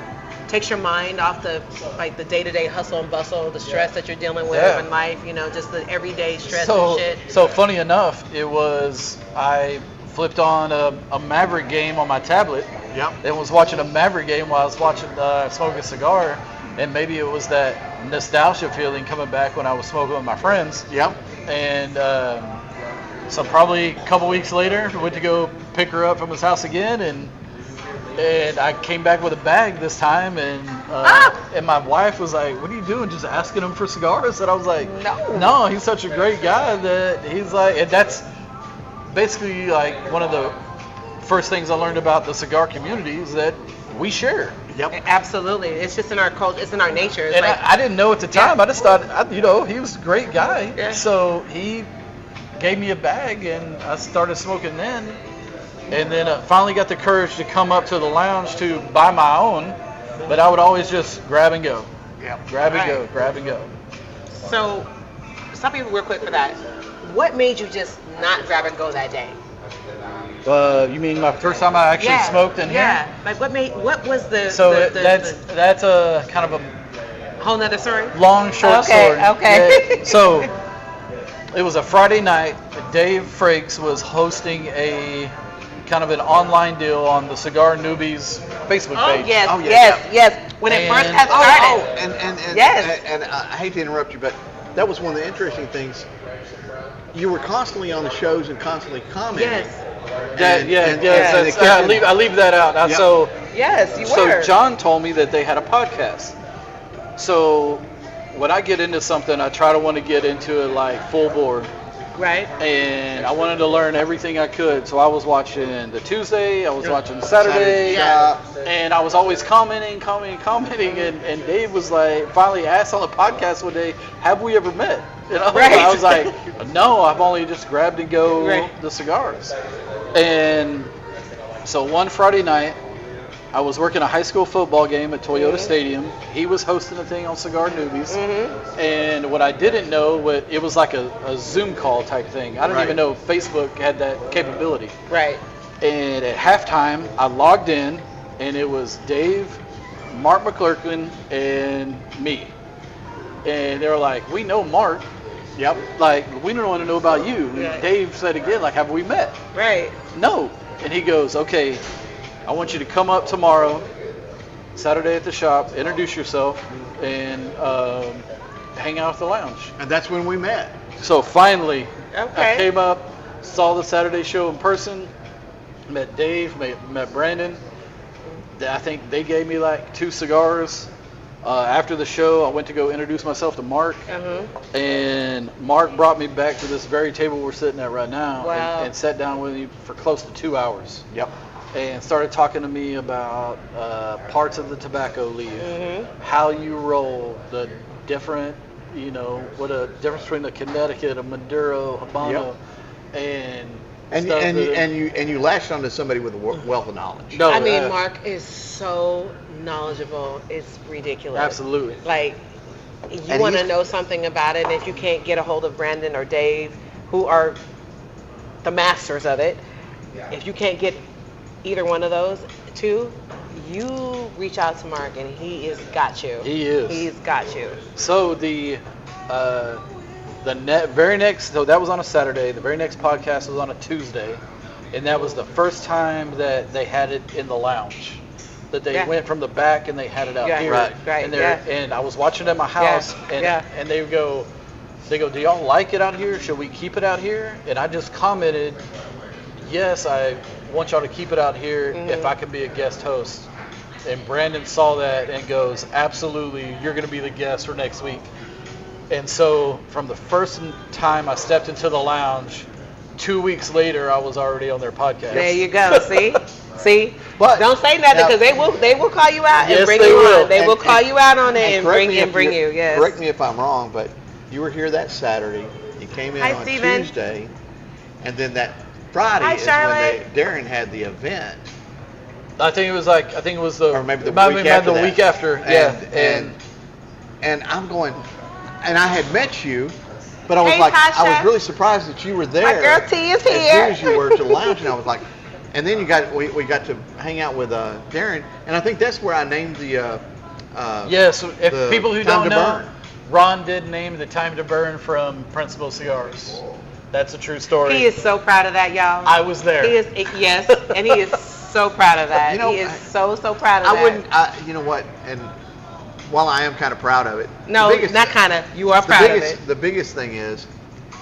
Takes your mind off the like the day-to-day hustle and bustle, the stress that you're dealing with in life, you know, just the everyday stress and shit. So funny enough, it was I flipped on a Maverick game on my tablet. Yep. And was watching a Maverick game while I was watching smoking a cigar, and maybe it was that nostalgia feeling coming back when I was smoking with my friends. Yep. And so probably a couple weeks later, I went to go pick her up from his house again, and I came back with a bag this time, and my wife was like, what are you doing, just asking him for cigars? And I was like, no, he's such a great guy that he's like, and that's basically like one of the first things I learned about the cigar community is that we share. Yep. Absolutely. It's just in our culture, it's in our nature. It's And like, I didn't know at the time. I just thought, he was a great guy. Yeah. So he gave me a bag, and I started smoking then. And then finally got the courage to come up to the lounge to buy my own. But I would always just grab and go. Yep. Grab and go, grab and go. So, stop you real quick for that. What made you just not grab and go that day? You mean my first time I actually smoked in here? Yeah. Like what was the So that's a kind of a whole nother story? long, short story. Okay. Yeah. So it was a Friday night. Dave Frakes was hosting a kind of an online deal on the Cigar Newbies Facebook page. Yes, Oh, yeah, yes. When it first had started. And I hate to interrupt you, but that was one of the interesting things. You were constantly on the shows and constantly commenting. Yes. I leave that out. Now, Yep. So Yes, you So were. John told me that they had a podcast. So when I get into something, I try to want to get into it like full board. Right. And I wanted to learn everything I could. So I was watching the Tuesday, I was watching Saturday, and I was always commenting. And Dave was like, finally asked on the podcast one day, have we ever met? You know? Right. I was like, no, I've only just grabbed and go the cigars. And so one Friday night, I was working a high school football game at Toyota Stadium. He was hosting a thing on Cigar Newbies. And what I didn't know, it was like a Zoom call type thing. I didn't even know Facebook had that capability. Right. And at halftime, I logged in, and it was Dave, Mark McClurkin, and me. And they were like, we know Mark. Yep. Like, we don't want to know about you. And Dave said again, like, have we met? Right. No. And he goes, okay, I want you to come up tomorrow, Saturday at the shop, introduce yourself, and hang out at the lounge. And that's when we met. So finally, Okay. I came up, saw the Saturday show in person, met Dave, met Brandon. I think they gave me like 2 cigars. After the show, I went to go introduce myself to Mark, and Mark brought me back to this very table we're sitting at right now, Wow. and sat down with me for close to 2 hours. Yep. And started talking to me about parts of the tobacco leaf, how you roll, the different, what a difference between a Connecticut, a Maduro, Habano, and you latched onto somebody with a wealth of knowledge. No, I mean, Mark is so knowledgeable. It's ridiculous. Absolutely. Like, you And want to he's- know something about it, and if you can't get a hold of Brandon or Dave, who are the masters of it, if you can't get either one of those two, you reach out to Mark, and he has got you. He is. He's got you. So the very next, so that was on a Saturday. The very next podcast was on a Tuesday, and that was the first time that they had it in the lounge. That they went from the back and they had it out here. Right. And I was watching it at my house, and they go, do y'all like it out here? Should we keep it out here? And I just commented, yes, I want y'all to keep it out here if I can be a guest host. And Brandon saw that and goes, absolutely, you're going to be the guest for next week. And so from the first time I stepped into the lounge, 2 weeks later, I was already on their podcast. There you go. See? But don't say nothing because they will call you out and bring they you will. on. They will call you out on it and bring you. Yes. Correct me if I'm wrong, but you were here that Saturday. You came in on Steven. Tuesday, and then that Friday Hi, is Charlotte. when Darren had the event. I think it was the Or maybe the week after. And I'm going, and I had met you, but I was Hey, like, Tasha. I was really surprised that you were there. My girl T is here. As soon as you were to the lounge, and I was like, and then we got to hang out with Darren, and I think that's where I named the. Yes, if the people who Time don't to know, Burn. Ron did name the Time to Burn from Principal Cigars. That's a true story. He is so proud of that, y'all. I was there. He is, yes, and he is so proud of that. You know, he is so proud of that. I wouldn't. You know what? And while I am kind of proud of it, No, not kind of. You are proud of it. The biggest thing is,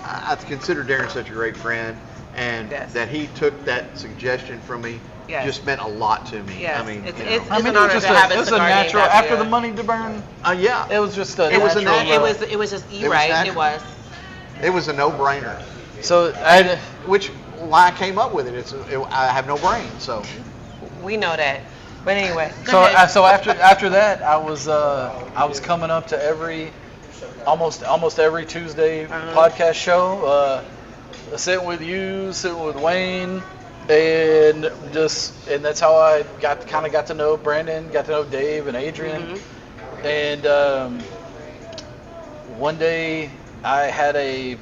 I consider Darren such a great friend, and that he took that suggestion from me just meant a lot to me. Yes. I mean, It's it an was honor just to have it a was a cigar named natural after after you. the money to burn. yeah, It was just a It was a natural. It was just It was right. It natural. was. it was a no-brainer. So Why I came up with it. I have no brain, so. We know that. But anyway. So after that, I was coming up to almost every Tuesday podcast show, sitting with you, sitting with Wayne, and that's how I got to know Brandon, got to know Dave and Adrian, and one day I had a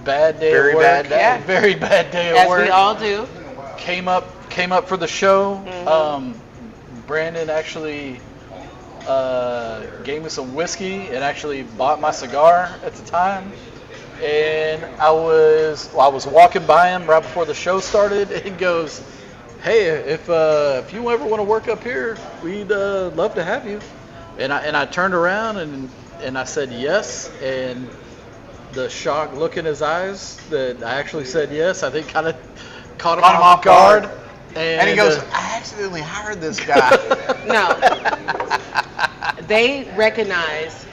bad day Very at work. bad day. Very bad day at work. As we all do. Came up for the show. Brandon actually gave me some whiskey and actually bought my cigar at the time. And I was walking by him right before the show started, and he goes, "Hey, if you ever want to work up here, we'd love to have you." And I turned around and I said yes, and the shock look in his eyes that I actually said yes, I think kind of caught him off guard. And he goes, I accidentally hired this guy. No. They recognize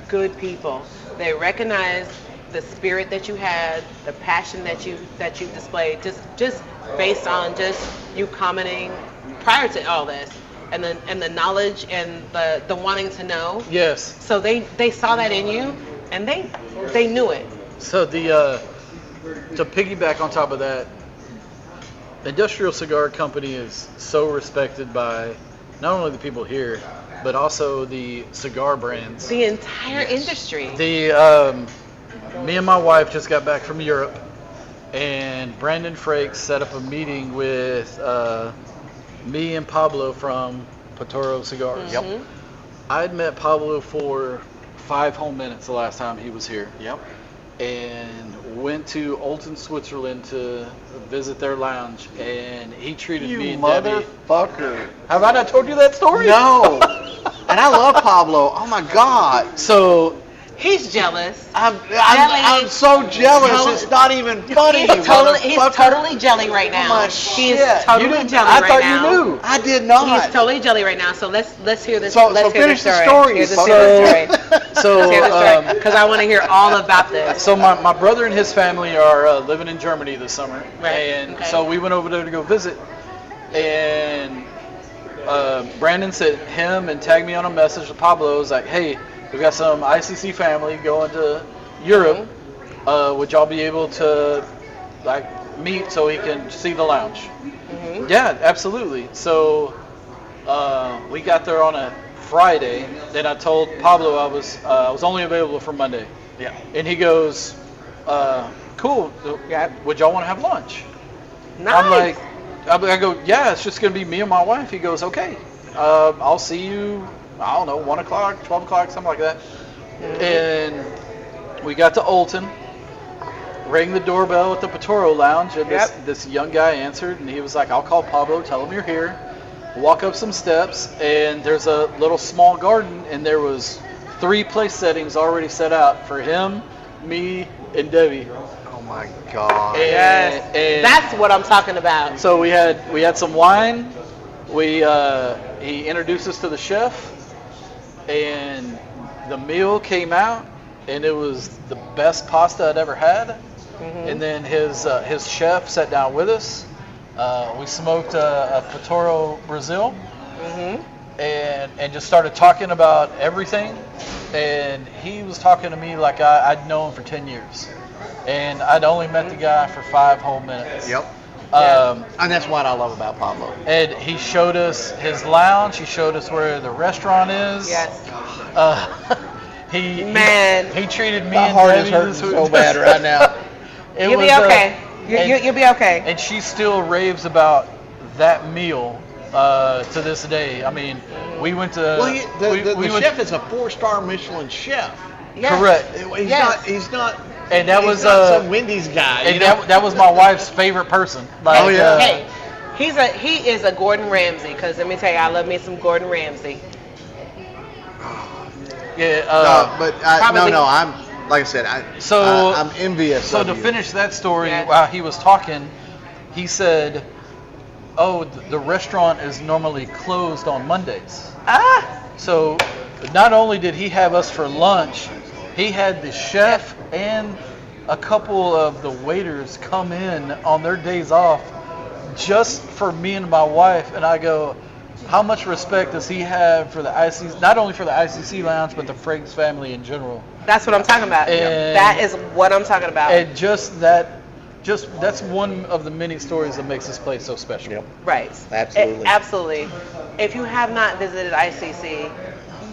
good people. They recognize the spirit that you had, the passion that you displayed, just based on just you commenting prior to all this, and the knowledge and the wanting to know. Yes. So they saw that in you, and they knew it. So to piggyback on top of that, Industrial Cigar Company is so respected by not only the people here, but also the cigar brands. The entire industry. Me and my wife just got back from Europe, and Brandon Frakes set up a meeting with me and Pablo from Patoro Cigars. Mm-hmm. I'd met Pablo for 5 whole minutes the last time he was here. Yep. And went to Olten, Switzerland to visit their lounge, and he treated me and Debbie. motherfucker. Have I not told you that story? No. And I love Pablo. Oh my God. So He's jealous. I'm so jealous. It's not even funny. He's totally jelly right now. my He is shit. totally jelly I right thought now. you knew. I did not. He's totally jelly right now. So let's hear this. So let's hear finish the the story. story. Because I want to hear all about this. So my brother and his family are living in Germany this summer, Right, and okay. so we went over there to go visit. And Brandon sent him and tagged me on a message to Pablo. It was like, "Hey, we've got some ICC family going to Europe. Would y'all be able to meet so he can see the lounge?" Mm-hmm. Yeah, absolutely. So we got there on a Friday. Then I told Pablo I was only available for Monday. Yeah. And he goes, "Cool. Would y'all want to have lunch?" Nice. I'm like, I go, "Yeah, it's just gonna be me and my wife." He goes, "Okay. I'll see you. I don't know, 1 o'clock, 12 o'clock, something like that." Mm-hmm. And we got to Olton, rang the doorbell at the Patoro Lounge, and this young guy answered, and he was like, I'll call Pablo, tell him you're here. Walk up some steps, and there's a little small garden, and there was 3 place settings already set out for him, me, and Debbie. Oh my God. And That's what I'm talking about. so we had some wine. He introduced us to the chef, and the meal came out, and it was the best pasta I'd ever had. Mm-hmm. And then his chef sat down with us. We smoked a Patoro Brazil, Mm-hmm. and just started talking about everything. And he was talking to me like I'd known him for 10 years, and I'd only met the guy for 5 whole minutes. Yep. And that's what I love about Pablo. And he showed us his lounge. He showed us where the restaurant is. Yes. He treated me My and heart is Debbie hurting this so week. bad right now. You'll be okay. You'll be okay. And she still raves about that meal to this day. I mean, we went to. The chef is a 4-star Michelin chef. Yes. Correct. He's not. And that he's was not some Wendy's guy. And that was my wife's favorite person. Like, Oh, yeah. Hey, he is a Gordon Ramsay, because let me tell you, I love me some Gordon Ramsay. I'm like I said, I'm envious. So of to you. finish that story, while he was talking, he said, "Oh, the restaurant is normally closed on Mondays." So not only did he have us for lunch, he had the chef and a couple of the waiters come in on their days off just for me and my wife. And I go, how much respect does he have for the ICC, not only for the ICC lounge, but the Frakes family in general? That's what I'm talking about. And that is what I'm talking about. And that's one of the many stories that makes this place so special. Yep. Right. Absolutely. Absolutely. If you have not visited ICC,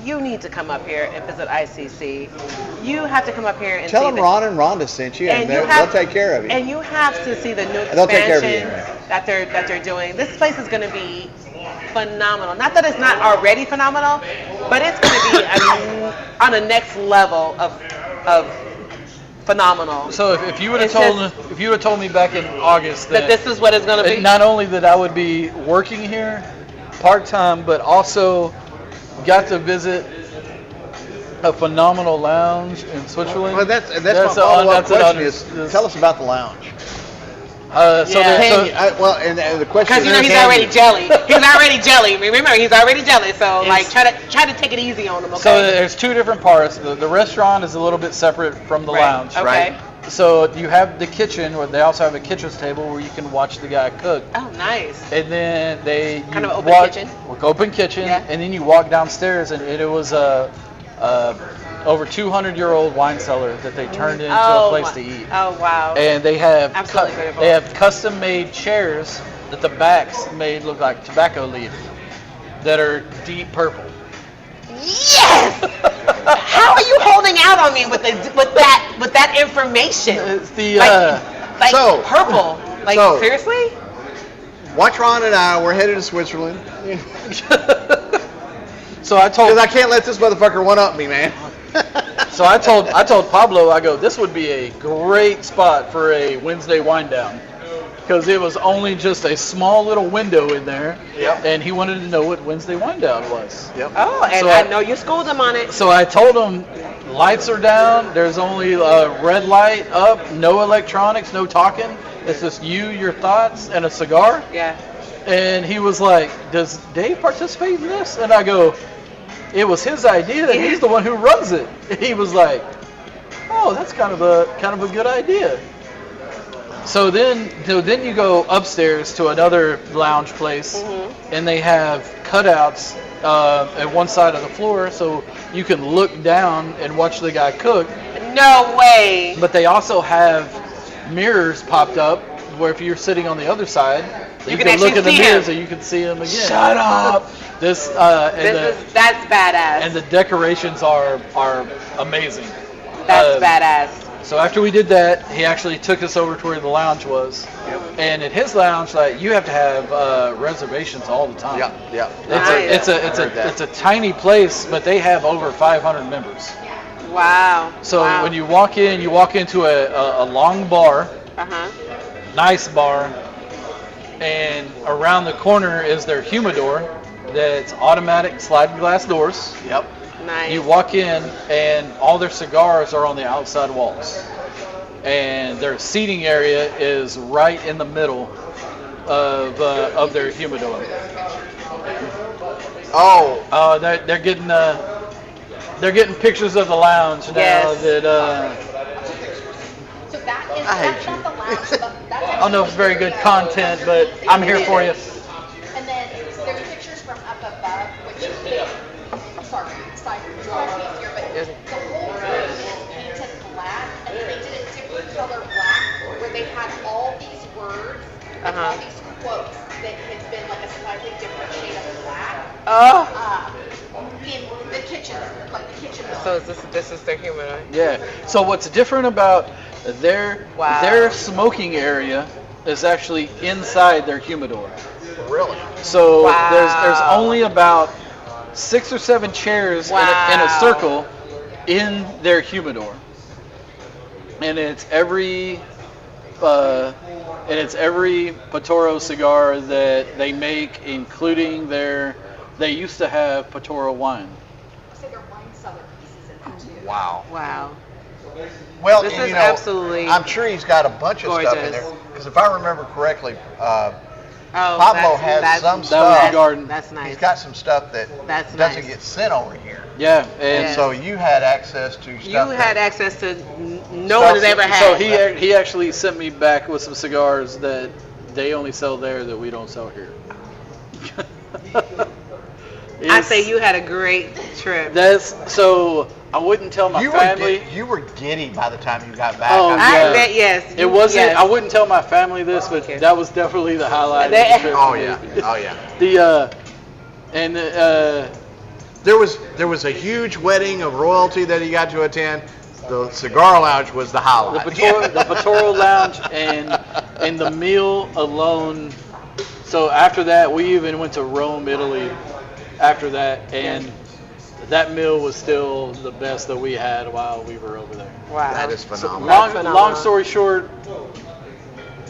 you need to come up here and visit ICC. You have to come up here and Tell see them Ron and Rhonda sent you, and they'll take care of you. And you have to see the new They'll take care of you expansion anyway. that they're doing. This place is going to be phenomenal. Not that it's not already phenomenal, but it's going to be on a next level of phenomenal. So if you would have told me back in August that this is what it's going to be, not only that I would be working here part-time, but also got to visit a phenomenal lounge in Switzerland. Well, that's my follow-up question is, tell us about the lounge. And the question because he's already jelly. He's already jelly. Remember, he's already jelly. So try to take it easy on him. Okay. So there's 2 different parts. The restaurant is a little bit separate from the lounge. Okay. Right? So you have the kitchen, where they also have a kitchen's table where you can watch the guy cook. Oh, nice. And then kind of open kitchen. Open kitchen, Yeah. and then you walk downstairs, and it was a over 200-year-old wine cellar that they turned into a place to eat. Oh, wow. And they have Absolutely beautiful. they have custom-made chairs that the backs made look like tobacco leaf that are deep purple. Yes. How are you holding out on me with that information? It's the purple. Seriously? Watch Ron and I. We're headed to Switzerland. So I told, because I can't let this motherfucker one up me, man. So I told Pablo, I go, this would be a great spot for a Wednesday wind down, because it was only just a small little window in there. Yep. And he wanted to know what Wednesday wind down was. Yep. Oh, and So I know you schooled him on it. So I told him, lights are down. There's only a red light up. No electronics. No talking. It's just you, your thoughts, and a cigar. Yeah. And he was like, does Dave participate in this? And I go, it was his idea, and he's the one who runs it. And he was like, oh, that's kind of a good idea. So then you go upstairs to another lounge place, and they have cutouts at one side of the floor, so you can look down and watch the guy cook. No way. But they also have mirrors popped up, where if you're sitting on the other side, you can look in the mirrors and you can see him again. Shut up. That's badass. And the decorations are amazing. That's badass. So after we did that, he actually took us over to where the lounge was. Yep. And at his lounge, you have to have reservations all the time. Yeah. It's a tiny place, but they have over 500 members. Wow. So wow. when you walk into a long bar, nice bar, and around the corner is their humidor that's automatic sliding glass doors. Yep. Nice. You walk in and all their cigars are on the outside walls. And their seating area is right in the middle of their humidor. Oh. They're getting pictures of the lounge now. Yes. That So that is I hate that's you. not the lounge, but that's I don't know if it's very good content, but I'm here for you. And then there's pictures from up above, which sorry, side piece here, but Yes. the whole room is painted black, and then they did a different color black where they had all these words, and all these quotes that had been like a slightly different shade of black. In the kitchen, like the kitchen. So this is their humidor. Yeah. So what's different about their smoking area is actually inside their humidor. Really? So Wow. there's only about 6 or 7 chairs in a circle in their humidor, and it's every Patoro cigar that they make, including they used to have Patoro wine. So their wine cellar pieces in there too. Wow. Wow. Well, This and, is absolutely I'm sure he's got a bunch of stuff in gorgeous. there. Because if I remember correctly, Oh, Pablo has some That stuff. was the garden. That's nice. He's got some stuff that That's doesn't nice. get sent over here. Yeah, And and so you had access to stuff. You had that- access to no one has ever had. so he actually sent me back with some cigars that they only sell there that we don't sell here. I say you had a great trip. That's so. I wouldn't tell my you family. you were giddy by the time you got back. Oh, I mean, I yeah. bet yes. It wasn't. Yes. I wouldn't tell my family this, but Okay. that was definitely the highlight. They- of the trip Oh for me. yeah. Oh yeah. There was a huge wedding of royalty that he got to attend. The cigar lounge was the the highlight. Patoro Lounge and the meal alone. So after that, we even went to Rome, Italy. After that, and that meal was still the best that we had while we were over there. Wow. That is So phenomenal. long story short,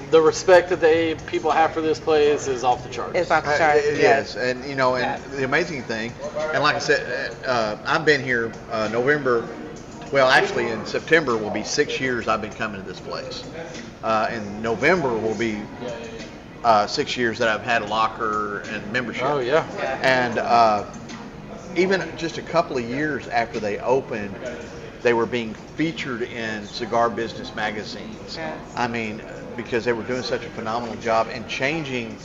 the respect that people have for this place is off the charts. It's off the charts. It Yes. is, and the amazing thing, and like I said, I've been here November. Well, actually, in September will be 6 years I've been coming to this place. In November will be 6 years that I've had a locker and membership. Oh yeah. And even just a couple of years after they opened, they were being featured in cigar business magazines. Yes. I mean, because they were doing such a phenomenal job and changing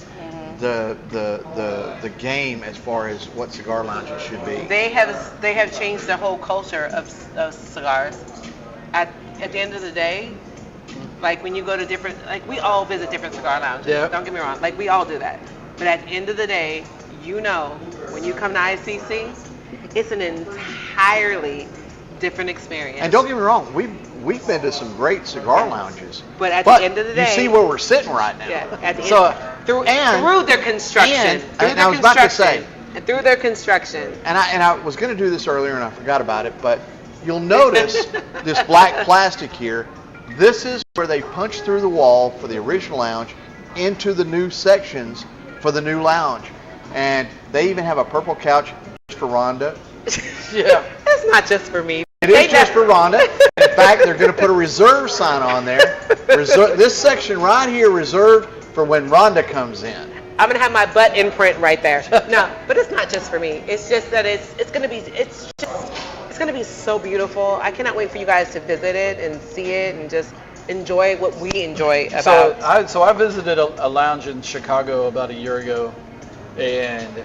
the game as far as what cigar lounges should be. They have changed the whole culture of cigars. At the end of the day, like when you go to different, like we all visit different cigar lounges. Yeah. Don't get me wrong, like we all do that. But at the end of the day, when you come to ICC, it's an entirely different experience. And don't get me wrong, we've been to some great cigar lounges. But at the end of the day, you see where we're sitting right now. Yeah, at the So, end, through their construction, and I was about to say, and through their construction. And I was going to do this earlier and I forgot about it, but you'll notice this black plastic here. This is where they punched through the wall for the original lounge into the new sections for the new lounge. And they even have a purple couch for Rhonda. Yeah. That's not just for me. It is just for Rhonda. In fact, they're going to put a reserve sign on there. This section right here reserved for when Rhonda comes in. I'm gonna have my butt imprint right there. No, but it's not just for me. It's just that it's gonna be so beautiful. I cannot wait for you guys to visit it and see it and just enjoy what we enjoy about. So I visited a lounge in Chicago about a year ago, and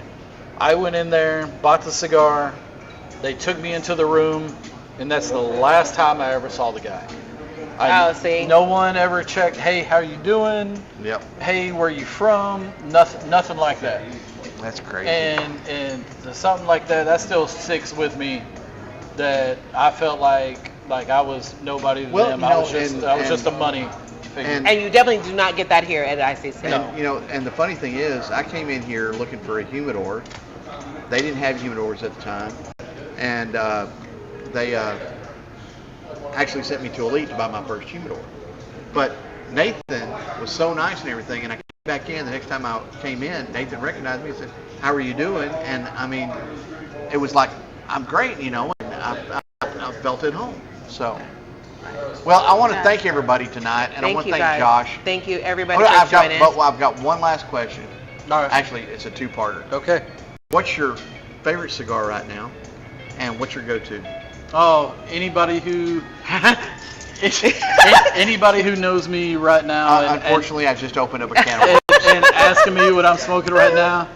I went in there, bought the cigar. They took me into the room, and that's the last time I ever saw the guy. See? No one ever checked, hey, how you doing? Yep. Hey, where you from? Nothing like that. That's crazy. And something like that still sticks with me, that I felt like I was nobody to Well, them. you I know, was just a money figure. and- And you definitely do not get that here at ICC. And, and the funny thing is, I came in here looking for a humidor. They didn't have humidors at the time. And actually sent me to Elite to buy my first humidor. But Nathan was so nice and everything, and I came back in. The next time I came in, Nathan recognized me and said, "How are you doing?" And I mean, it was like, I'm great, you know, and I felt at home. So, well, I want to thank everybody tonight, and I want to thank guys. Josh. Thank you, everybody, I've for got, joining. but I've got one last question. All right. Actually, it's a two-parter. Okay. What's your favorite cigar right now, and what's your go-to? Oh, anybody who knows me right now, Unfortunately, I just opened up a can of worms. and asking me what I'm smoking right now,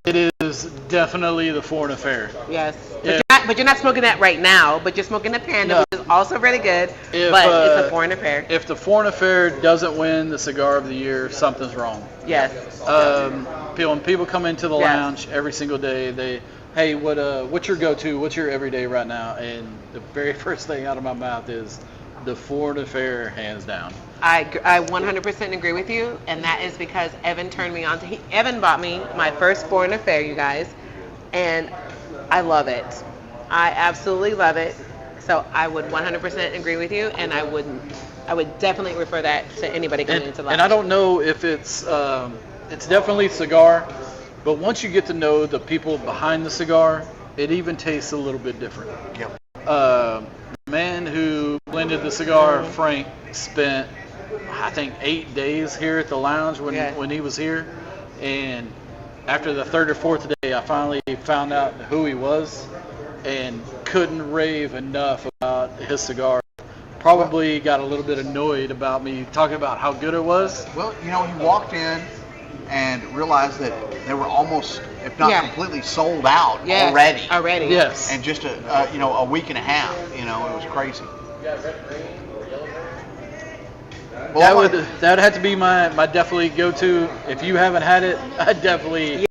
it is definitely the Foreign Affair. Yes. Yeah. But you're not smoking that right now, but you're smoking the Panda, No. which is also really good, If, but it's a Foreign Affair. If the Foreign Affair doesn't win the Cigar of the Year, something's wrong. Yes. When people come into the Yes. lounge every single day, hey, what's your go-to? What's your everyday right now? And the very first thing out of my mouth is the Foreign Affair, hands down. I 100% agree with you, and that is because Evan turned me on to. Evan bought me my first Foreign Affair, you guys, and I love it. I absolutely love it. So I would 100% agree with you, and I would definitely refer that to anybody coming into the lounge. And I don't know if it's definitely cigar, but once you get to know the people behind the cigar, it even tastes a little bit different. Yep. The man who blended the cigar, Frank, spent I think 8 days here at the lounge when he was here, and after the third or fourth day, I finally found out who he was, and couldn't rave enough about his cigar. Probably got a little bit annoyed about me talking about how good it was. Well, you know, he walked in and realized that they were almost, if not completely sold out already. Yes. And just a week and a half, you know, it was crazy. Well, That would have to be my definitely go-to. If you haven't had it, I definitely